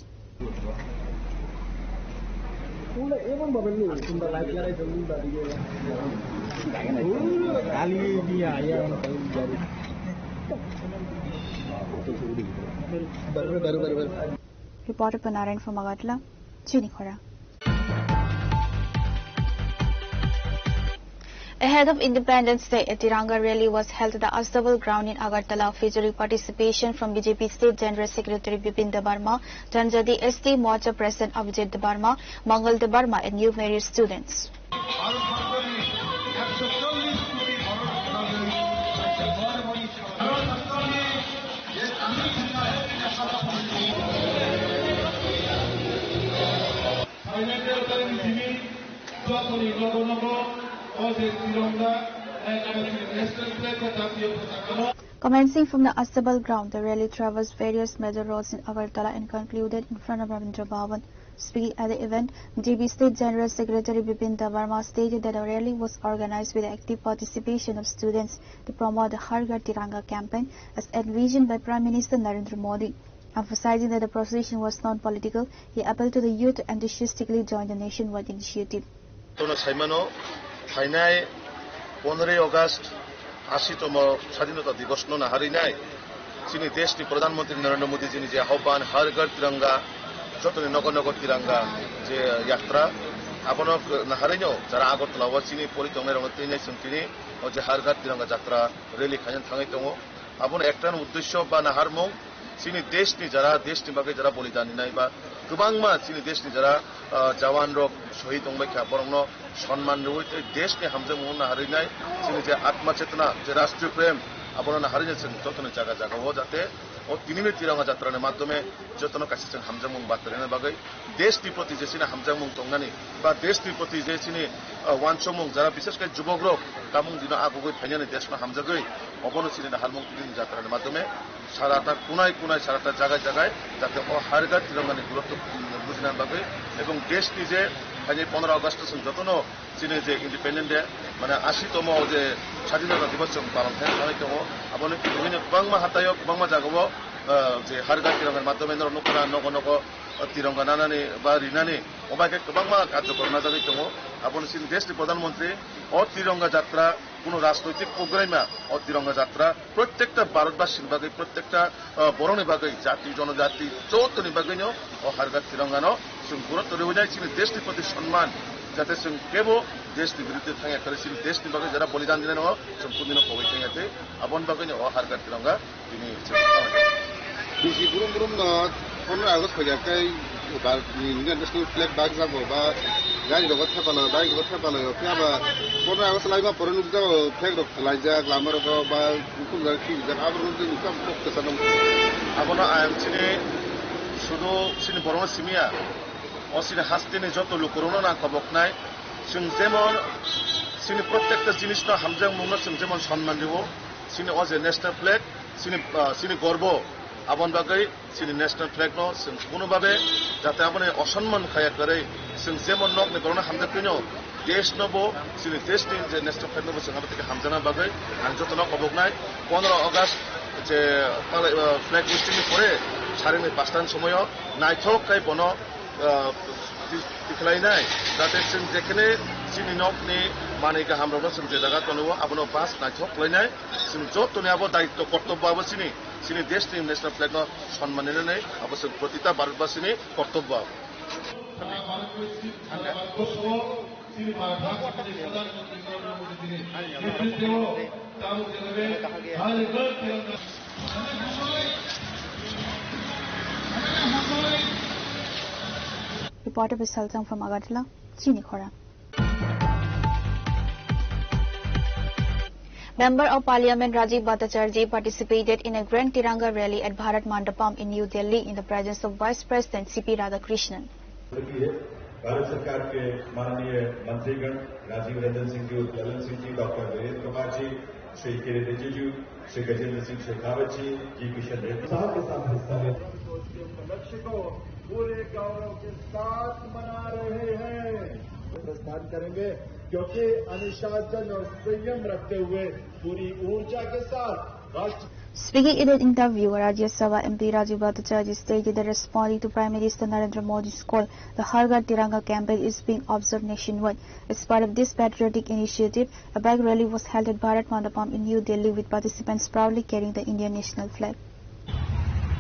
S1: Reporter Panaran from Agartala, Chinikhora. Ahead of Independence Day, a Tiranga rally was held at the Astebal ground in Agartala, featuring participation from BJP State General Secretary Bipin Debarma, Janjadi ST Morcha President Abhijit Debarma, Mangal Debarma, and new married students. Commencing from the Astebal ground, the rally traversed various major roads in Agartala and concluded in front of Ravindra Bhavan. Speaking at the event, BJP State General Secretary Bipin Debarma stated that the rally was organized with the active participation of students to promote the Har Ghar Tiranga campaign as envisioned by Prime Minister Narendra Modi. Emphasizing that the procession was non-political, he appealed to the youth to enthusiastically join the nationwide initiative.
S14: 15 August 80তম স্বাধীনতা দিবস no হারিনাই যিনি দেশটি প্রধানমন্ত্রী নরেন্দ্র মোদী যিনি যে আহ্বান হর ঘর তিরঙ্গা যতনি নগর নগর তিরঙ্গা যে যাত্রা আপনার হারিনাও যারা আগরতলা চিনি পরিচয় রঙ তিনি তিনি যে হর ঘর তিরঙ্গা যাত্রা রেলি খাইন থাঙাই দङ আপনার একটান উদ্দেশ্য বা নাহারমং চিনি দেশনি যারা দেশনি বাকে যারা বলিদানি নাই বা गोबांमा चिनी देशनि जरा जवान रक शहीद दंबाय बरंनो सम्मान रहुते देशनि हामजों मुना हारिनाय चिनी जे आत्मा चेतना जे राष्ट्रीय प्रेम आपना हारिनाय जों जतन जागा जागाव जाते ओ तिनिनि तिरंगा यात्रानि माध्यमे जतन कासि जों हामजों मुं बातरेने बागै देशनि प्रति जे चिनी हामजों मुं दंनानि बा देशनि प्रति जे चिनी वानसो मुं जरा विशेषकै युवक रक कामुं दिना आगुगै फाइनानि देशमा हामजोगै अबनो चिनी हारमुं तिनिनि यात्रानि माध्यमे साराटा कुनाय कुनाय साराटा जागा जागाय जाते ओ हर घर तिरंगानि गुरुत्व बुझिनार बागै एबं देशनि जे 15 अगस्त जतनो चिनी जे इंडिपेंडेंट डे माने 80तम जे स्वाधीनता दिवस जों पालन खालामनाय दङ आबनो बिदिनो गोबांमा हाथायाव गोबांमा जागायाव जे हर घर तिरंगानि माध्यमे नखरा नग नग तिरंगा नानानि बा रिनानि अबाके गोबांमा कार्यक्रम नाजानाय दङ आबनो चिनी देशनि प्रधानमंत्री ओ तिरंगा यात्रा কোনো রাজনৈতিক প্রোগ্রামে ও তিরঙ্গা যাত্রা প্রত্যেকটা ভারতবাসীর বাগে প্রত্যেকটা বরণের বাগে জাতি জনজাতি চৌতনি বাগেনো ও হারগার তিরঙ্গানো जों গুরুত্ব রয়েছে চিনি দেশের প্রতি সম্মান যাতে जों কেবল দেশের বিরুদ্ধে থাকা করে চিনি দেশের বাগে যারা বলিদান দিলেন ও जों কোনদিনও কবই থাকাতে আপন বাগেনো ও হারগার তিরঙ্গা তিনি
S15: busy গুরুম গুরুম 15 August ফেগাকাই Indian national flag bug যাব বা গাই জগৎ থাপালো গাই জগৎ থাপালো ফিয়াবা 15 আগস্ট লাইবা পরনুক যাও ফ্ল্যাগ রক লাইজা গ্লামার বা কুকুর কি যা আবরণ দিন সব পক্ষে সালাম
S14: আপনা আইম চিনি শুধু চিনি বরণ সিমিয়া ও চিনি হাস্তিনি যত লোকরণ না খবক নাই जों जेमन जोंनि प्रत्येकटा जिनिसनो हामजां मुंनो जों जेमन सम्मान দিব जोंनि अजे नेशनेल फ्लेग जोंनि गर्व आबन बागै जोंनि नेशनेल फ्लेग नो जों कोनोभाबे जाते आबने असम्मान खाया करे जों जेमन नक ने गरना हामजा पिनो देश नबो जोंनि देशनि जे नेशनेल फ्लेग नबो जों आबते हामजाना बागै आं जतन अबगनाय 15 अगस्त जे फ्लेग होस्टिं नि परे सारेनि 5टानि समाव नायथक काय बनो दिखलायनाय जाते जों जेखने जोंनि नकनि माने गाहाम रबो जों जे जागा तनो आबनो पास नायथक लायनाय जों जतने आबो दायित्व कर्तव्य आबो जोंनि देशनि नेशनेल फ्लेग नो सम्मान होनानै आबो जों प्रतिटा भारतबासिनि कर्तव्य
S1: Reporter Bisaltang from Agartala, Chini Khora. Member of Parliament Rajiv Bhattacharjee participated in a Grand Tiranga rally at Bharat Mandapam in New Delhi in the presence of Vice President C.P. Radhakrishnan.
S16: Bharat सरकार के माननीय मंत्रीगण Rajiv Ranjan Singh ji, Lalan Singh ji, doctor Virendra Kumar ji, Shri Kiren Rijiju, Shri Gajendra Singh Shekhawat जी, किशन रेड्डी साहब के साथ हिस्सा लेते लक्ष्य को पूरे गौरव के साथ मना रहे हैं। प्रस्थान करेंगे क्योंकि अनुशासन और संयम रखते हुए पूरी ऊर्जा के साथ राष्ट्र।
S1: Speaking in an interview, Rajya Sabha MP Rajiv Bhattacharjee stated that responding to Prime Minister Narendra Modi's call, the Har Ghar Tiranga campaign is being observed nationwide. As part of this patriotic initiative, a bike rally was held at Bharat Mandapam in New Delhi with participants proudly carrying the Indian national flag.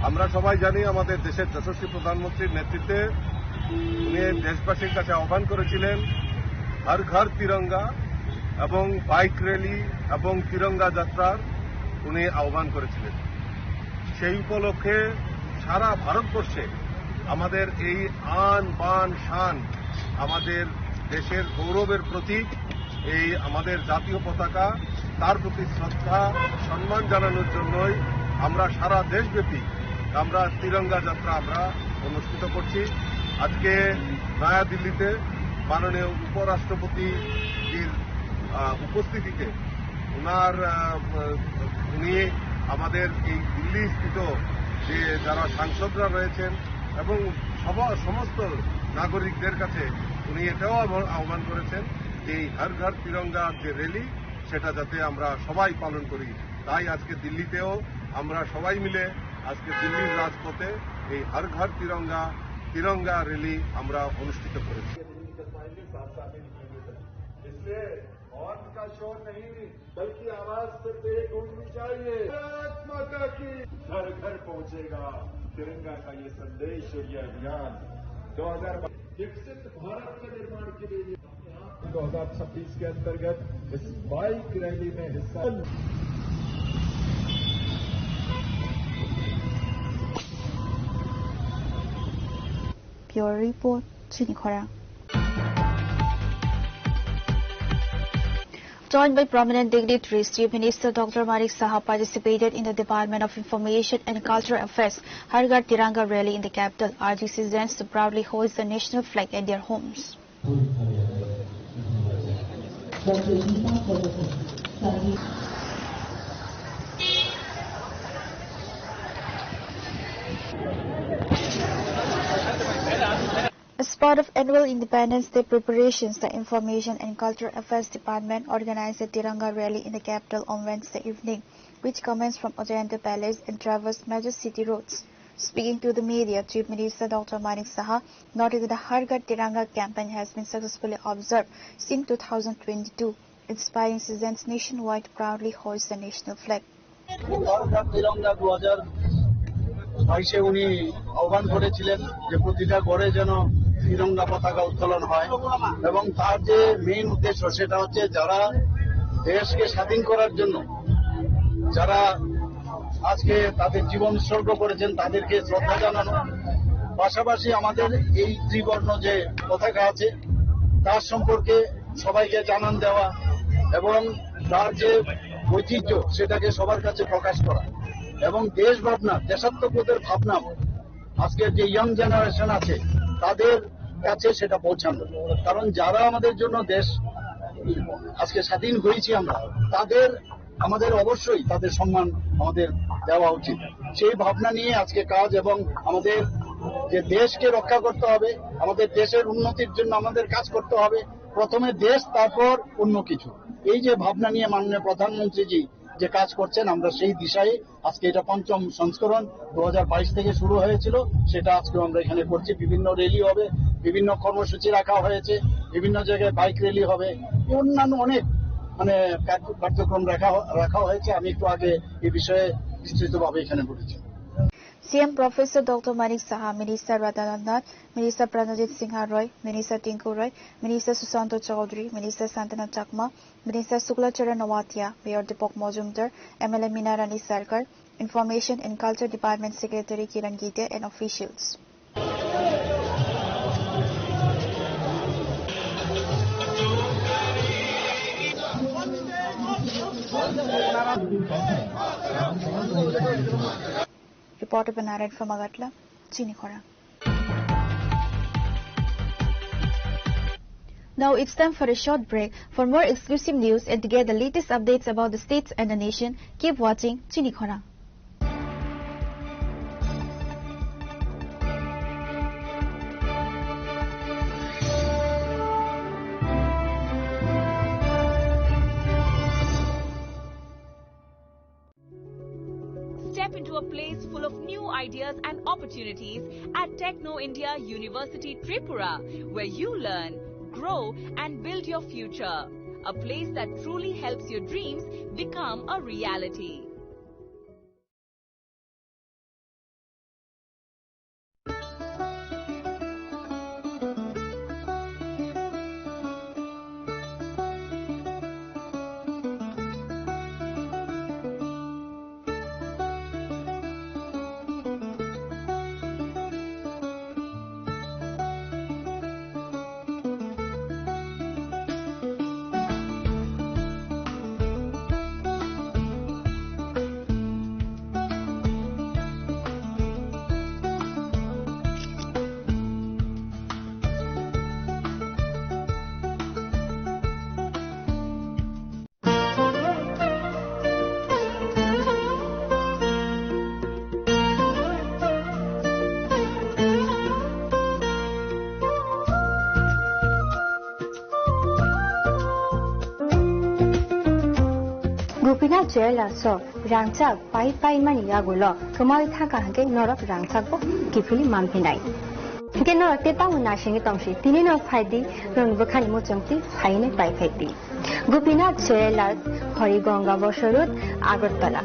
S14: আমরা সবাই জানি আমাদের দেশের যশস্বী প্রধানমন্ত্রীর নেতৃত্বে উনি দেশবাসীর কাছে আহ্বান করেছিলেন হর ঘর তিরঙ্গা এবং বাইক র্যালি এবং তিরঙ্গা যাত্রার উনি আহ্বান করেছিলেন। সেই উপলক্ষে সারা ভারতবর্ষে আমাদের এই আন বান শান আমাদের দেশের গৌরবের প্রতীক এই আমাদের জাতীয় পতাকা, তার প্রতি শ্রদ্ধা সম্মান জানানোর জন্যই আমরা সারা দেশব্যাপী আমরা তিরঙ্গা যাত্রা আমরা অনুষ্ঠিত করছি। আজকে নয়া দিল্লিতে মাননীয় উপরাষ্ট্রপতির উপস্থিতিতে উনি আমাদের এই দিল্লি স্থিত যে যারা সাংসদরা রয়েছেন এবং সমস্ত নাগরিকদের কাছে উনি এটাও আহ্বান করেছেন যে এই হর ঘর তিরঙ্গা যে র্যালি সেটা যাতে আমরা সবাই পালন করি। তাই আজকে দিল্লিতেও আমরা সবাই মিলে আজকে দিল্লির রাজপথে এই হর ঘর তিরঙ্গা র্যালি আমরা অনুষ্ঠিত করেছি।
S16: हॉर्न का शोर नहीं बल्कि आवाज सिर्फ एक उठनी चाहिए, भारत माता की। घर घर पहुंचेगा तिरंगा का ये संदेश और ये अभियान 2000 विकसित भारत का निर्माण के लिए 2026 के अंतर्गत इस बाइक रैली में हिस्सा।
S1: Pure Report, Chini Khora. Joined by prominent dignitaries, Chief Minister Dr. Manik Saha participated in the Department of Information and Cultural Affairs Har Ghar Tiranga rally in the capital, urging citizens to proudly hoist the national flag at their homes. As part of annual Independence Day preparations, the Information and Cultural Affairs Department organized a Tiranga rally in the capital on Wednesday evening, which commenced from Ajanta Palace and traversed major city roads. Speaking to the media, Chief Minister Dr. Manik Saha noted that the Har Ghar Tiranga campaign has been successfully observed since 2022, inspiring citizens nationwide to proudly hoist the national flag.
S10: Har Ghar Tiranga 2022 উনি আহ্বান করেছিলেন যে প্রতিটা ঘরে যেন তিরঙ্গা পতাকা উত্তোলন হয় এবং তার যে মেইন উদ্দেশ্য সেটা হচ্ছে যারা দেশকে স্বাধীন করার জন্য যারা আজকে তাদের জীবন উৎসর্গ করেছেন তাদেরকে শ্রদ্ধা জানানো, পাশাপাশি আমাদের এই ত্রিবর্ণ যে পতাকা আছে তার সম্পর্কে সবাইকে জানান দেওয়া এবং তার যে ঐতিহ্য সেটাকে সবার কাছে প্রকাশ করা এবং দেশ ভাবনা, দেশাত্মবোধের ভাবনা আজকের যে ইয়ং জেনারেশন আছে তাদের কাছে সেটা পৌঁছানো। কারণ যারা আমাদের জন্য দেশ আজকে স্বাধীন হয়েছি আমরা, আমাদের অবশ্যই তাদের সম্মান আমাদের দেওয়া উচিত। সেই ভাবনা নিয়ে আজকে কাজ, এবং আমাদের যে দেশকে রক্ষা করতে হবে, আমাদের দেশের উন্নতির জন্য আমাদের কাজ করতে হবে। প্রথমে দেশ, তারপর অন্য কিছু। এই যে ভাবনা নিয়ে মাননীয় প্রধানমন্ত্রীজি যে কাজ করছেন, আমরা সেই দিশায় আজকে এটা ৫ম সংস্করণ 2022 থেকে শুরু হয়েছিল, সেটা আজকে আমরা এখানে করছি। বিভিন্ন র্যালি হবে, বিভিন্ন কর্মসূচি রাখা হয়েছে, বিভিন্ন জায়গায় বাইক র্যালি হবে, অন্যান্য অনেক কার্যক্রম রাখা হয়েছে। আমি একটু আগে এই বিষয়ে বিস্তৃতভাবে এখানে বলেছি।
S1: CM Professor Dr. Manik Saha, Minister Radhanand Nath, Minister Pranajit Singha Roy, Minister Tinku Roy, Minister Susanto Chaudhary, Minister Santana Chakma, Minister Sukla Charan Nawatia, Mayor Deepak Mojumdar, MLA Meena Rani Sarkar, Information and Culture Department Secretary Kiran Gite, and officials. Reporter Banaran from Agatla, Chinikhora. Now it's time for a short break. For more exclusive news and to get the latest updates about the states and the nation, keep watching Chinikhora.
S17: Step into a place full of new ideas and opportunities at Techno India University Tripura, where you learn, grow and build your future. A place that truly helps your dreams become a reality.
S18: Gupina Jela so Rangchak Pai Mani Yagulo, Kamai Taka Hake Norok Rangchako, Kifili Mampinai. Hake Norok Tepa Munashing Tomshi, Tinino Padi, Run Bukani Muchumti, Haine Pai Peti. Gupina Jela Horigonga Boshurut, Agotala.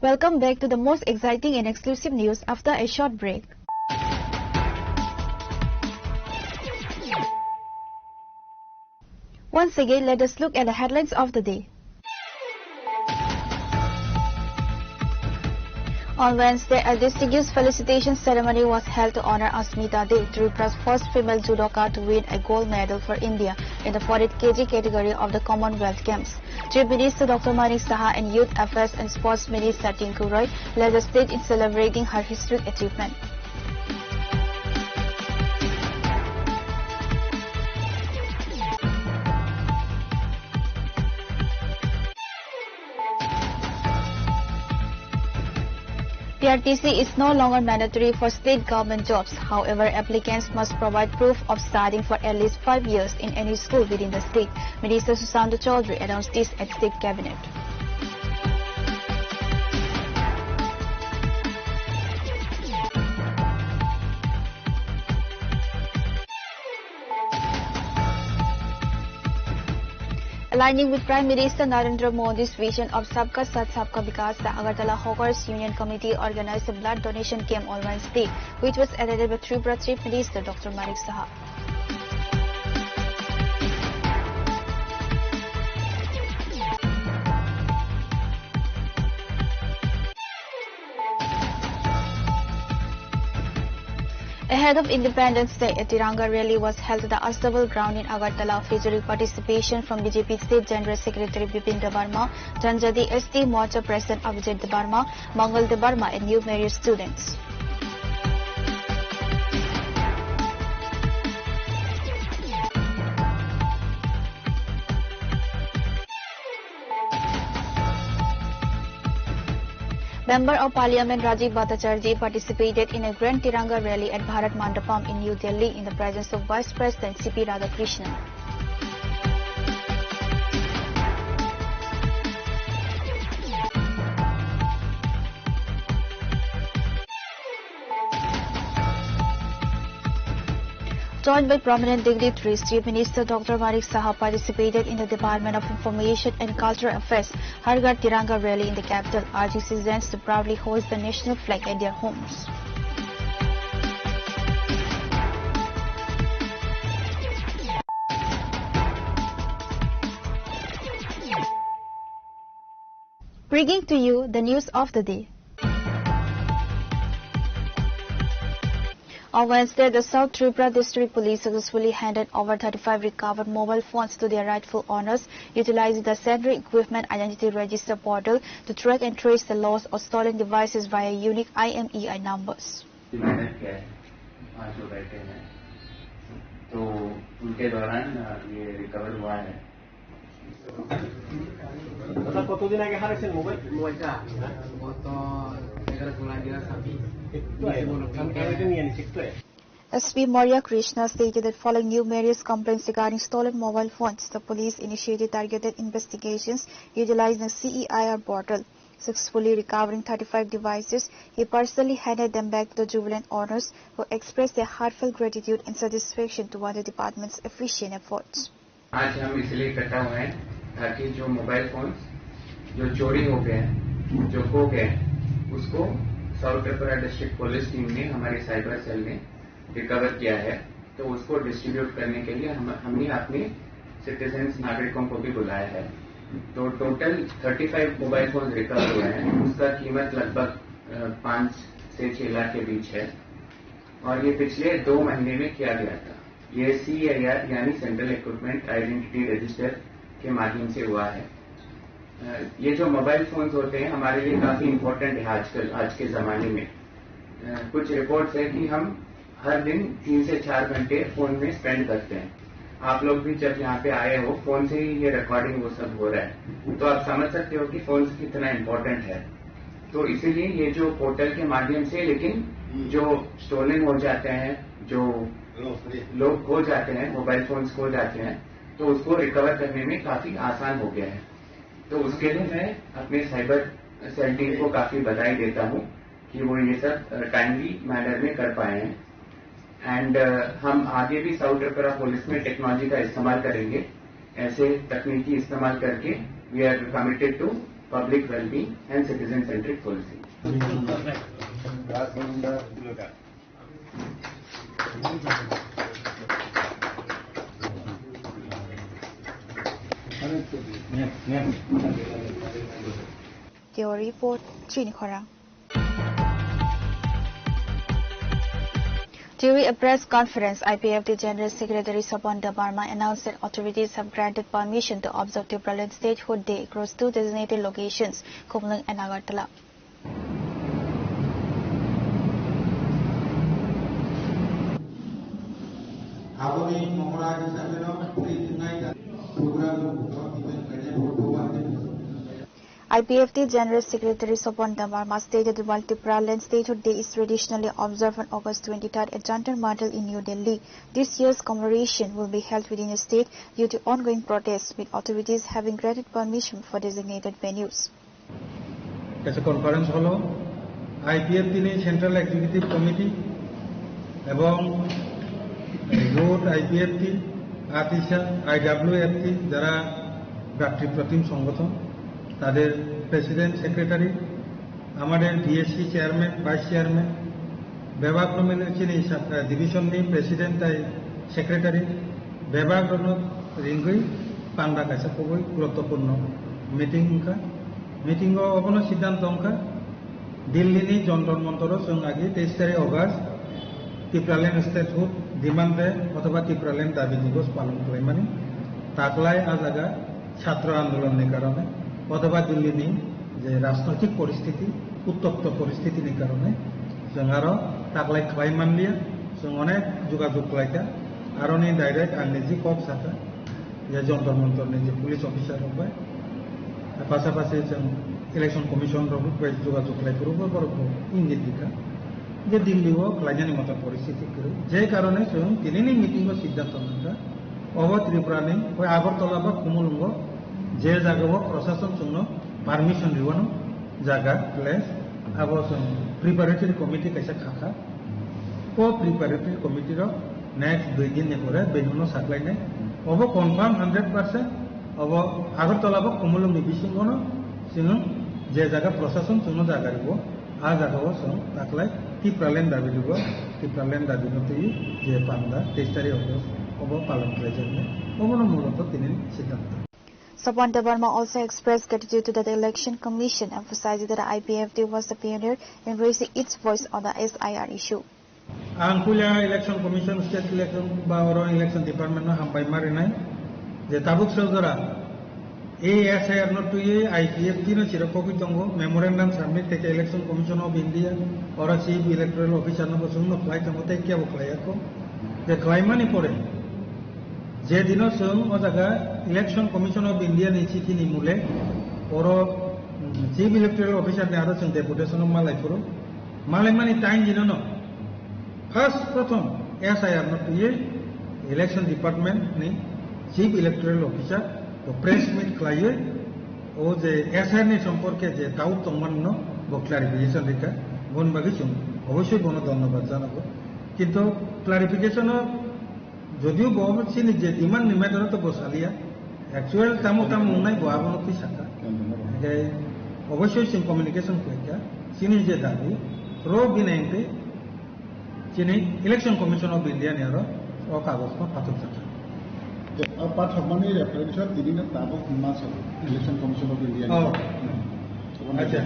S1: Welcome back to the most exciting and exclusive news after a short break. Once again, let us look at the headlines of the day. On Wednesday, a distinguished felicitation ceremony was held to honor Asmita De, Tripura's first female judoka to win a gold medal for India in the 48 kg category of the Commonwealth Games. Chief Minister Dr. Manik Saha and Youth Affairs and Sports Minister Tinku Roy led the state in celebrating her historic achievement. PRTC is no longer mandatory for state government jobs. However, applicants must provide proof of studying for at least 5 years in any school within the state. Minister Susanto Chaudhary announced this at State Cabinet. Aligning with Prime Minister Narendra Modi's vision of Sabka Saath Sabka Vikas, the Agartala Hawkers Union Committee organized a blood donation camp on Wednesday, which was attended by Tripura Chief Minister Dr. Manik Saha. Ahead of Independence Day, a Tiranga rally was held at the Astebal ground in Agartala, featuring participation from BJP State General Secretary Bipin Debarma, Janjati ST Morcha President Abhijit Debarma, Mangal Debarma, and new Marist students. Member of Parliament Rajiv Bhattacharjee participated in a Grand Tiranga rally at Bharat Mandapam in New Delhi in the presence of Vice President C.P. Radhakrishnan. Joined by prominent dignitaries, Chief Minister Dr. Manik Saha participated in the Department of Information and Cultural Affairs Har Ghar Tiranga rally in the capital, urging citizens to proudly hoist the national flag at their homes. Bringing to you the news of the day. On Wednesday, the South Tripura District Police successfully handed over 35 recovered mobile phones to their rightful owners, utilizing the Central Equipment Identity Register portal to track and trace the lost or stolen devices via unique IMEI numbers. SP Maurya Krishna stated that following numerous complaints regarding stolen mobile phones, the police initiated targeted investigations utilizing the CEIR portal. Successfully recovering 35 devices, he personally handed them back to the jubilant owners, who expressed their heartfelt gratitude and satisfaction toward the department's efficient efforts.
S19: आज हम इसलिए इकट्ठा हुए हैं ताकि जो mobile phones जो चोरी हो गए, जो खो गए, उसको south Tripura district police team ने, हमारे साइबर सेल ने रिकवर किया है, तो उसको डिस्ट्रीब्यूट करने के लिए हमने अपने सिटीजन्स नागरिकों को भी बुलाया है। तो टोटल 35 मोबाइल फोन रिकवर हुए हैं, उसका कीमत लगभग 5 से 6 लाख के बीच है और ये पिछले 2 महीने में किया गया था। ये CEIR यानी सेंट्रल इक्विपमेंट आइडेंटिटी रजिस्टर के माध्यम से हुआ है। ये जो मोबाइल फोन्स होते हैं हमारे लिए काफी इम्पोर्टेंट है आज के जमाने में। कुछ रिपोर्ट्स है कि हम हर दिन 3 से 4 घंटे फोन में स्पेंड करते हैं। आप लोग भी जब यहाँ पे आए हो, फोन से ही ये रिकॉर्डिंग वो सब हो रहा है, तो आप समझ सकते हो कि फोन कितना इम्पोर्टेंट है। तो इसीलिए ये जो पोर्टल के माध्यम से, लेकिन जो स्टोलन हो जाते हैं, जो लोग खो जाते हैं, मोबाइल फोन्स खो जाते हैं, तो उसको रिकवर करने में काफी आसान हो गया है। तो उसके लिए मैं अपने साइबर सेल टीम को काफी बधाई देता हूँ कि वो ये सब टाइमली मैनर में कर पाए हैं। एंड हम आगे भी साउथ त्रिपुरा पुलिस में टेक्नोलॉजी का इस्तेमाल करेंगे। ऐसे तकनीकी इस्तेमाल करके we are committed to public wellbeing and citizen centric policy.
S1: Your report, Chinikhora. During a press conference, IPFT General Secretary Sopan Debarma announced that authorities have granted permission to observe Tripura Statehood Day across 2 designated locations, Kumlang and Agartala. IPFT General Secretary Sopan Debarma stated that while Tripura Statehood Day is traditionally observed on August 23rd at Jantar Mandir in New Delhi, this year's commemoration will be held within the state due to ongoing protests, with authorities having granted permission for designated venues.
S20: As a conference holo, IPFT Central Executive Committee, এবং road IPFT, artisan IWFT যারা ভ্রাতৃপ্রতিম সংগঠন, তাদের president secretary, আমাদের DSC chairman, vice chairman, বিভাগ nomination division নি president তাই secretary, বিভাগ রিঙ্গুই পান্ডা কাছে খুবই গুরুত্বপূর্ণ মিটিং অবনো সিদ্ধান্ত অঙ্কা দিল্লি নি যন্ত্র মন্ত্র जों आगे 23 तारिख अगस्त ত্রিপুরাল্যান্ড স্টেটহুড ডিমান্ডে অথবা ত্রিপুরাল্যান্ড দাবি দিবস পালন করে মানে তাকলাই আজাগা ছাত্র আন্দোলনের কারণে অথবা দিল্লিনি যে রাজনৈতিক পরিস্থিতি উত্তপ্ত পরিস্থিতির কারণে जों आरो ताकलाय खालाय मानलिया जों अनेक যোগাযোগ लायका आरो नि डाइरेक्ट आंनि जि कप साथा ये जन्तर मन्तर नि जे पुलिस अफिसार होबाय पासापासि जों इलेक्शन कमिशन रबो যোগাযোগ लायफोरबो बरको इंगित दिखा जे दिल्लीआव खालायनायनि मत परिस्थिति करे जे कारणे जों दिनैनि मिटिंआव सिद्धांत लादों अब त्रिपुरानि ओइ आगरतला बा कुमलुंग जे जायगायाव प्रशासन जोंनो पारमिशन दिबानो जायगा प्लेस अब जों प्रिपारेटरी कमिटी कैसे खाखा वो प्रिपारेटरी कमिटी रो नेक्स्ट 2 दिन ने बेनुनो साकलायनाय अब कन्फार्म 100% अब आगरतला बा कुमलुंगनि बिसिङावनो जों जे जायगा प्रशासन जोंनो जायगा दिबो आ जायगायाव जों ताकलाय ত্রিপুরাল্যান্ড दाबि दिबो ত্রিপুরাল্যান্ড दाबि नतै जे पान्दा 23 तारिख अब पालन खालायजागोन अबनो मूलत दिनै सिद्धांत
S1: Sopon Debarma also expressed gratitude to the Election Commission, emphasizing that the IPFT was the pioneer in raising its voice on the SIR issue.
S20: Angkulia Election Commission, State Election, Baoro Election Department, Hampai Marinai, the Tabuk Sodora, SIR not to IPFT, no Chirakopitongo, memorandum submit the Election Commission of India, or a chief electoral officer, no Suno flight and take care of Flayako, the Klaimani for it. যে দিন সং ওজাগা election commission of India নি চিঠি নি মুলে ওর chief electoral officer নে আরো সং ডেপুটেশন মালাই পুরো মালাই মানে টাইম দিন ন ফার্স্ট প্রথম এসআইআর ন তুই ইলেকশন ডিপার্টমেন্ট নি চিফ ইলেক্টরাল অফিসার তো প্রেস মিট খাইয়ে ও যে এসআইআর নি সম্পর্কে যে ডাউট তমান্ন ব ক্লারিফিকেশন রেখা বন বাকি সং অবশ্যই বন ধন্যবাদ জানাবো কিন্তু ক্লারিফিকেশন যদিও বহুত চিনি যে ইমান নিমেদন তো বসালিয়া অ্যাকচুয়াল তামো তামো নাই গোয়াবনতি সাকা যে অবশ্যই সিম কমিউনিকেশন কইকা চিনি যে দাবি রো বিনাইতে চিনি ইলেকশন কমিশন অফ ইন্ডিয়া নিয়ার ও কাগজ কো পাথর সাকা
S10: পাঠক মানে রেফারেন্সর দিদিনা তাবো মাস ইলেকশন কমিশন অফ ইন্ডিয়া আচ্ছা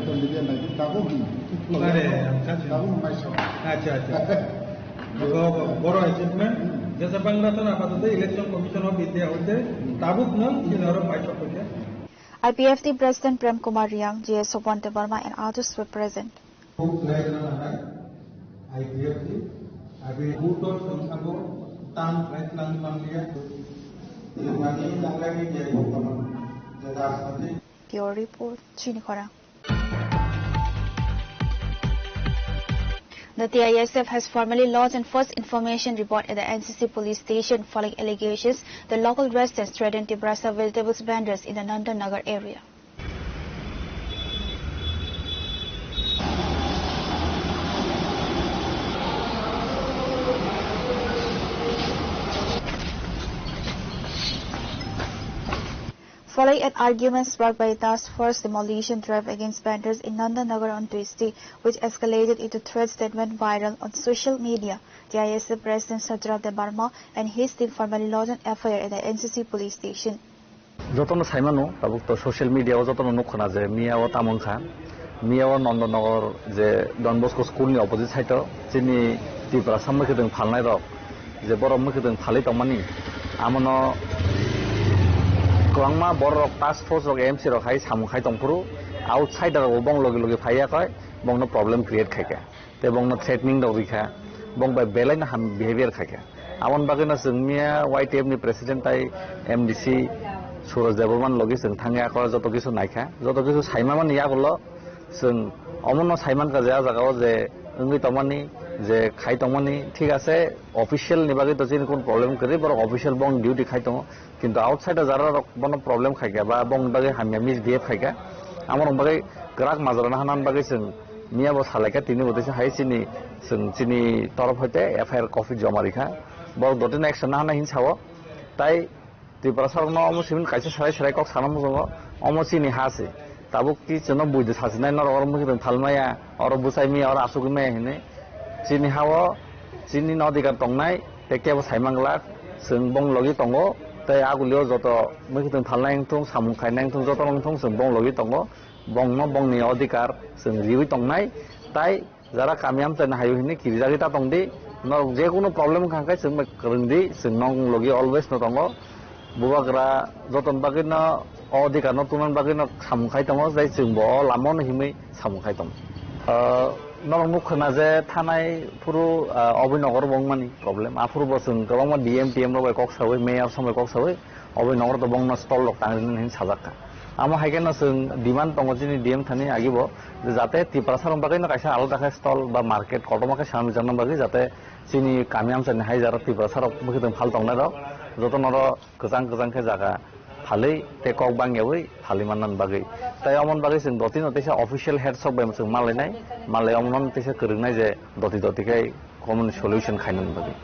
S10: তো লিবিয়া নাই তাবো আরে তাবো মাইসা আচ্ছা আচ্ছা বড় অ্যাচিভমেন্ট जैसे बांग्लादेश आपातत इलेक्शन कमिशन ऑफ इंडिया होते ताबुक न इनरो पाइछक होते
S1: IPFT President Prem Kumar Riang, J.S. Sopon Debarma and others were present.
S20: IPFT अभी बूटो संसाबो तान प्रयत्न मानलिया मानी जांगला की जे होकम राष्ट्रपति
S1: Pure report Chinikhora. The TISF has formally lodged an first information report at the NCC police station following allegations that local residents threatened Tibrasa vegetables vendors in the Nandan Nagar area. Following an argument sparked by a task force demolition drive against vendors in Nandan Nagar on Tuesday, which escalated into threats that went viral on social media, the ISF President Sajra Debarma and his team formally lodged an FIR at the NCC police station.
S21: যতনো সাইমানো তাবুক তো social মিডিয়াও যতনো নখনা যে Miao তামংখা Miao Nandangar যে Don Bosco স্কুলনি opposite side যিনি ত্রিপুরা সম্মুখীন ফালনাই rock যে বড় মুখীন ফালি তমানি আমনো Klangma borok task force rok MC rok hai samukhai tongpuru outsider rok bong logi logi phaiya koi bong no problem create khaike te bong no threatening dog rikha bong by belai na ham behavior khaike amon bagena sungmia YTF ni president tai MDC Suraj Deborman logi sung thangya ko joto kisu naikha joto kisu saima man ya gollo sung omonno saiman ka ja jagao je ungui tomani যে খাই তমনি ঠিক আছে official নিবাগে তো কোন problem করে বড় official বং duty খাই তম কিন্তু আউটসাইডে যারা বন প্রবলেম খাইকা বা বং বাগে হামিয়া মিস দিয়ে খাইকা আমার বাগে গ্রাহক মাজারানা হানান বাগে जों মিয়া বস হালাইকা তিনি বলতেছে হাই চিনি जों চিনি তরফ হইতে এফআইআর কপি জমা রেখা বড় দটিনা অ্যাকশন না হানা হিনসাও তাই ত্রিপুরা সরকার অম সিমিন কাইছে সারাই সারাই কক সানাম জङ অম চিনি হাসে তাবুক কি জন্য বুইদে সাসিনাই নর অর মুখিন থালমায়া অর বুসাইমি অর আসুগুমে হিনে Chini hawa, chini nodigar tongnai, teke wa saimangla, sung bong logi tongo, tai agulio joto mukitun thalnai tung samung khainai tung joto long tung sung bong logi tongo, bong no bong ni odikar sung riwi tongnai, tai যারা কামিয়াম চাইনা হাইও হিনি কিরিজাগি তা তংদি যে কোনো problem খাঙ্কাই जों রংদি जों নং লগি always ন দङ বুবাগ্রা যতন বাগি ন অধিকার ন তুমান বাগি ন সামুখাই দङ যাই जों ब लामन हिमै सामुखाय दङ नरमुख खोना जे थानाय पुरु अभिनगर बंगमानि प्रब्लेम आफुर बसुं गोबां डीएम टीएम रबाय कक सावै मेयर समय कक सावै अभिनगर द बंगना स्टल लक तांगिन हिन साजाका आमा हाइकेन जों डिमान्ड दङ जिनि डीएम थानि आगिबो जाते तिप्रासार बागै न कायसा आलदा खाय स्टल बा मार्केट कटमाके सामि जान बागै जाते जिनि कामियाम जानि हाय जारा तिप्रासार बखिदों फाल दंना र जत नर गोजां गोजां के जागा फालै ते कक बांगेवै फालिमानन बागै ताय अमन बागै जों दति नतेसा अफिशियल हेड सब बाय जों मालायनाय मालाय अमन तेसा करनाय जे दति दतिखाय कमन सल्युशन खायनन बागै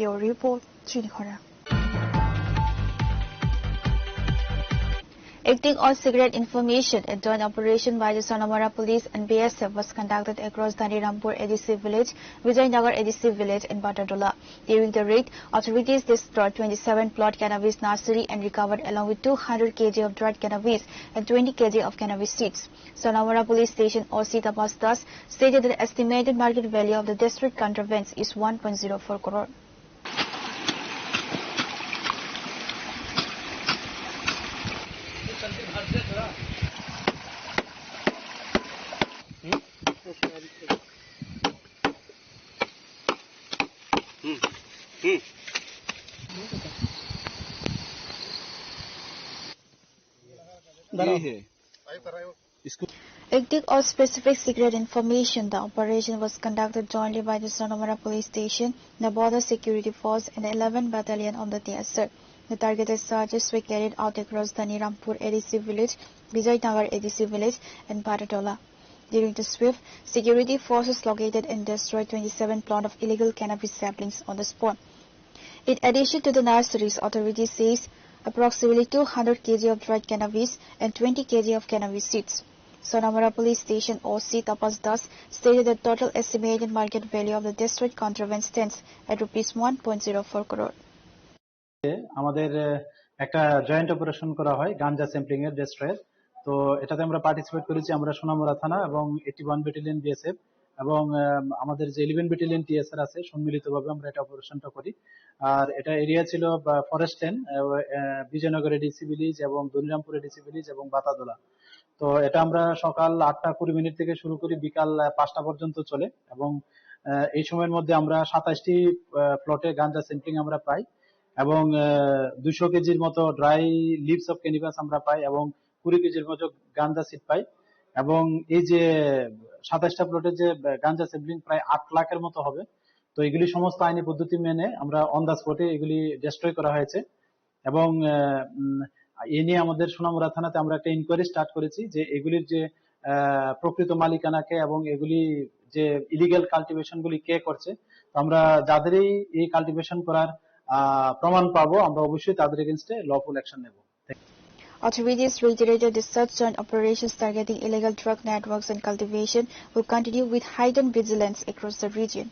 S1: Your report, Chinikhara. Acting on secret information, a joint operation by the Sonamara Police and BSF was conducted across Dhanirampur ADC village, Vijaynagar ADC village and Batadola. During the raid, authorities destroyed 27 plot cannabis nursery and recovered along with 200 kg of dried cannabis and 20 kg of cannabis seeds. Sonamara Police Station OC Tapas Das stated that the estimated market value of the district contraventions is 1.04 crore. Acting on specific secret information, the operation was conducted jointly by the Sonamara Police Station, the Border Security Force, and the 11th Battalion of the TSR. The targeted searches were carried out across Dhanirampur ADC village, Vijaynagar ADC village, and Batadola. During the sweep, security forces located and destroyed 27 plots of illegal cannabis saplings on the spot. In addition to the nurseries, authorities says approximately 200 kg of dried cannabis and 20 kg of cannabis seeds. Sonamara Police Station OC Tapas Das stated the total estimated market value of the district contravention stands at rupees 1.04 crore.
S20: আমাদের একটা joint operation করা হয় গাঞ্জা sampling এর ডিস্ট্রয়ের তো এটাতে আমরা participate করেছি আমরা সোনামুড়া থানা এবং 81 ব্যাটালিয়ন বিএসএফ এবং আমাদের যে 11 ব্যাটালিয়ন টিএসআর আছে সম্মিলিতভাবে আমরা এটা অপারেশনটা করি আর এটা এরিয়া ছিল forest lane Bijoynagar ADC village এবং দনিরামপুর এডিসি ভিলেজ এবং বাতাদোলা তো এটা আমরা সকাল 8:20 থেকে শুরু করি বিকাল 5টা পর্যন্ত চলে এবং এই সময়ের মধ্যে আমরা 27টি প্লটে গাঞ্জা স্যাম্পলিং আমরা পাই এবং 200 কেজির মতো ড্রাই লিভস অফ ক্যানিবাস আমরা পাই এবং 20 কেজির মতো গাঞ্জা সিড পাই এবং এই যে 27টা প্লটে যে গাঞ্জা স্যাম্পলিং প্রায় 8 লাখের মতো হবে তো এগুলি সমস্ত আইনি পদ্ধতি মেনে আমরা অন দা স্পটে এগুলি ডিস্ট্রয় করা হয়েছে এবং এ নিয়ে আমাদের সোনামুড়া থানাতে আমরা একটা ইনকোয়ারি স্টার্ট করেছি যে এগুলির যে প্রকৃত মালিকানাকে এবং এগুলি যে ইলিগাল কাল্টিভেশন গুলি কে করছে তো আমরা যাদেরই এই কাল্টিভেশন করার প্রমাণ পাবো আমরা অবশ্যই তাদের এগেইনস্টে লফুল অ্যাকশন নেব
S1: Authorities reiterated the such joint operations targeting illegal drug networks and cultivation will continue with heightened vigilance across the region.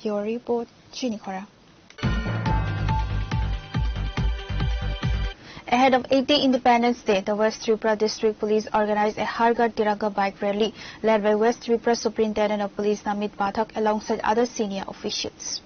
S1: Your report, Chinikhara. Ahead of 80 Independence Day, the West Tripura District Police organized a Har Ghar Tiranga bike rally led by West Tripura Superintendent of Police Namit Pathak alongside other senior officials.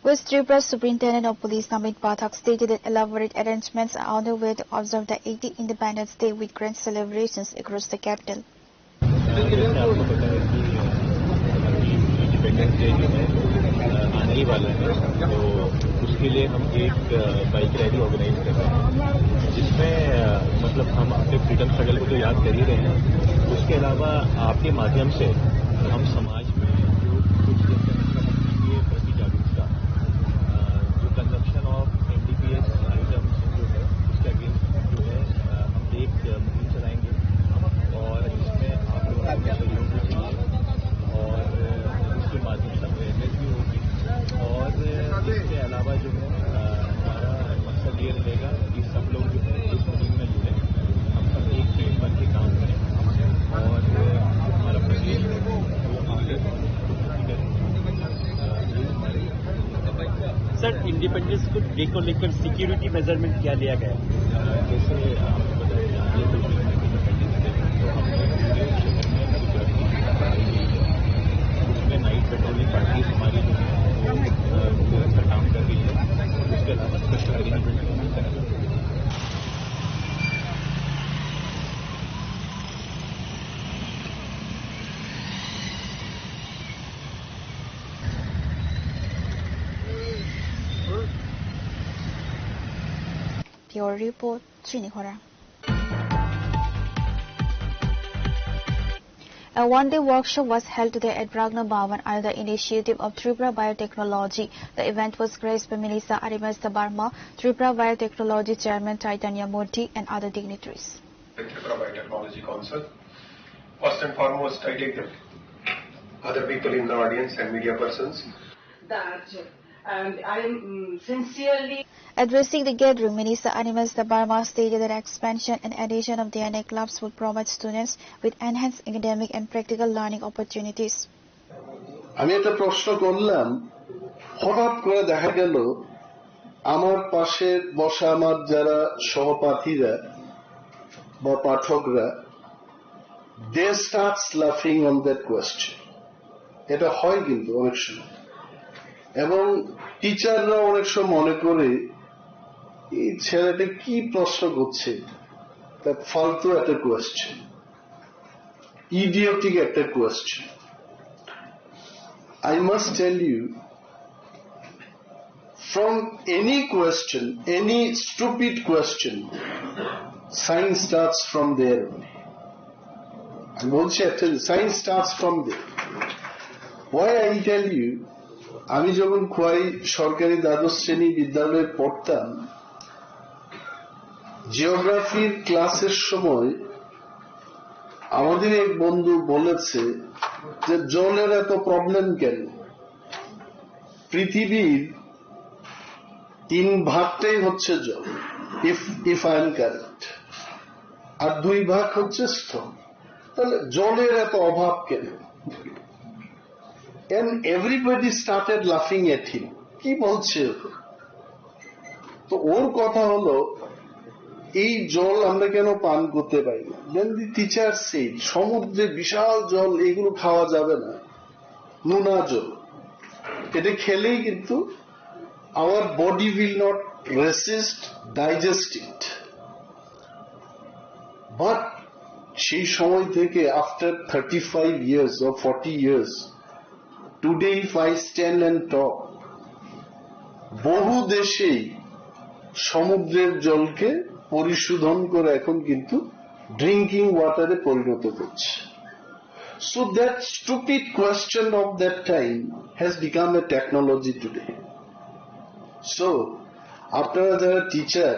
S1: West Tripura Superintendent of Police Namit Pathak stated that elaborate arrangements are on the way to observe the 80th Independence Day with grand celebrations across the capital.
S2: Independence day जो है आने ही वाला है, तो उसके लिए हम एक बाइक रैली ऑर्गेनाइज कर रहे हैं, जिसमें मतलब हम अपने फ्रीडम स्ट्रगल को तो याद कर ही रहे हैं, उसके अलावा आपके माध्यम से हम समाज में जो कुछ प्रति जागरूकता, जो कंजम्पशन ऑफ NDPS आइटम्स जो है उसके अगेंस्ट जो है हम एक मुहिम चलाएंगे, और जिसमें आप लोगों को सहयोग भी चाहिए और उसके माध्यम से अवेयरनेस भी होगी। और इसके अलावा जो है हमारा मकसद ये रहेगा कि सब लोग जो है इस मुहिम में जुड़े, हम सब एक टीम बन के काम करें और हमारा प्रदेश है वो आगे
S22: सर, इंडिपेंडेंस डे को लेकर सिक्योरिटी मेजरमेंट क्या लिया गया?
S2: जैसे आपको बताया जाए तो इंडिपेंडेंस डे तो हमने पूरे शहर में सिक्योरिटी की बढ़ाई गई है, उसमें नाइट पेट्रोलिंग पार्टीज हमारी जो है वो निरंतर काम कर रही है, उसके अलावा स्पेशल अरेंजमेंट भी करा रही है।
S1: Pure Report, Chinikhora. A one-day workshop was held today at Ragnar Bhavan under the initiative of Tripura Biotechnology. The event was graced by Minister Arimesta Barma, Tripura Biotechnology Chairman Chaitanya Murthy and other dignitaries.
S23: Tripura Biotechnology Council. First and foremost, I take the other people in the audience and media persons.
S24: That I am sincerely
S1: addressing the gathering, Minister Arimesta Barma stated that expansion and addition of DNA clubs would provide students with enhanced academic and practical learning opportunities.
S25: আমি একটা প্রশ্ন করলাম, হঠাৎ করে দেখা গেল আমার পাশে বসা আমার যারা সহপাঠীরা বা পাঠকরা, they starts laughing on that question. এটা হয় কিন্তু অনেক সময়, এবং টিচাররা অনেক সময় মনে করে এই ছেলেটা কি প্রশ্ন করছে, তা ফালতু একটা কোয়েশ্চেন, ইডিওটিক একটা question. I must tell you, from any question, any stupid question, science starts from there. I বলছি একটা, science starts from there. Why I tell you, আমি যখন খোয়াই সরকারি দ্বাদশ শ্রেণী বিদ্যালয়ে পড়তাম, জিওগ্রাফির ক্লাসের সময় আমাদের এক বন্ধু বলেছে যে জলের এত প্রবলেম কেন? পৃথিবীর 3 ভাগটাই হচ্ছে জল, ইফ আই এম কারেক্ট, আর 2 ভাগ হচ্ছে স্থল, তাহলে জলের এত অভাব কেন? And everybody started laughing at him. কি বলছে? তো ওর কথা হলো, এই জল আমরা কেন পান করতে পারি না? Then the teacher said, সমুদ্রে বিশাল জল, এগুলো খাওয়া যাবে না, নোনা জল, এটা খেলেই কিন্তু our body will not resist, digest it. But সেই সময় থেকে after 35 years or 40 years, today if I stand and talk, বহু দেশেই সমুদ্রের জলকে পরিশোধন করে এখন কিন্তু ড্রিঙ্কিং ওয়াটারে পরিণত করছে। So that stupid question of that time has become a technology today. So আপনারা যারা টিচার,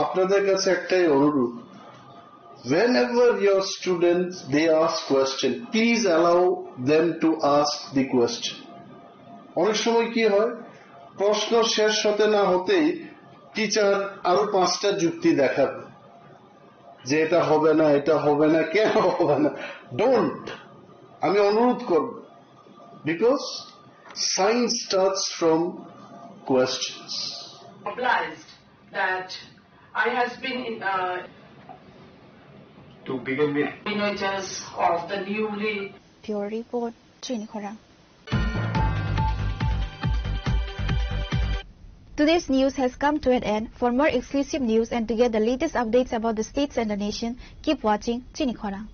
S25: আপনাদের কাছে একটাই অনুরোধ, whenever your students they ask question, please allow them to ask the question. অনেক সময় কি হয়, প্রশ্ন শেষ হতে না হতেই টিচার আরো 5টা যুক্তি দেখাবে যে এটা হবে না, এটা হবে না, কেন হবে না। ডোন্ট, আমি অনুরোধ করব, because science starts from questions.
S24: obliged that I has been in
S23: to begin with
S24: images of the newly
S1: Pure Report, Chinikhora. Today's news has come to an end. For more exclusive news and to get the latest updates about the states and the nation, keep watching Chinikhora.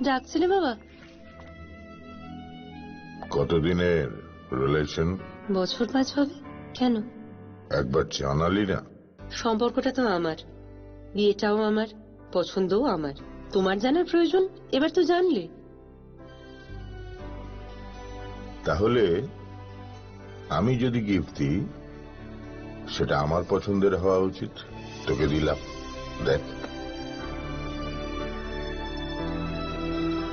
S3: ডাকছিলে বাবা?
S4: কতদিনের relation?
S3: বছর 5 হবে। কেন?
S4: একবার জানালি না?
S3: সম্পর্কটা তো আমার, বিয়েটাও আমার, পছন্দও আমার। তোমার জানার প্রয়োজন? এবার তো জানলে।
S4: তাহলে আমি যদি গিফট দিই সেটা আমার পছন্দের হওয়া উচিত। তোকে দিলাম, দেখ।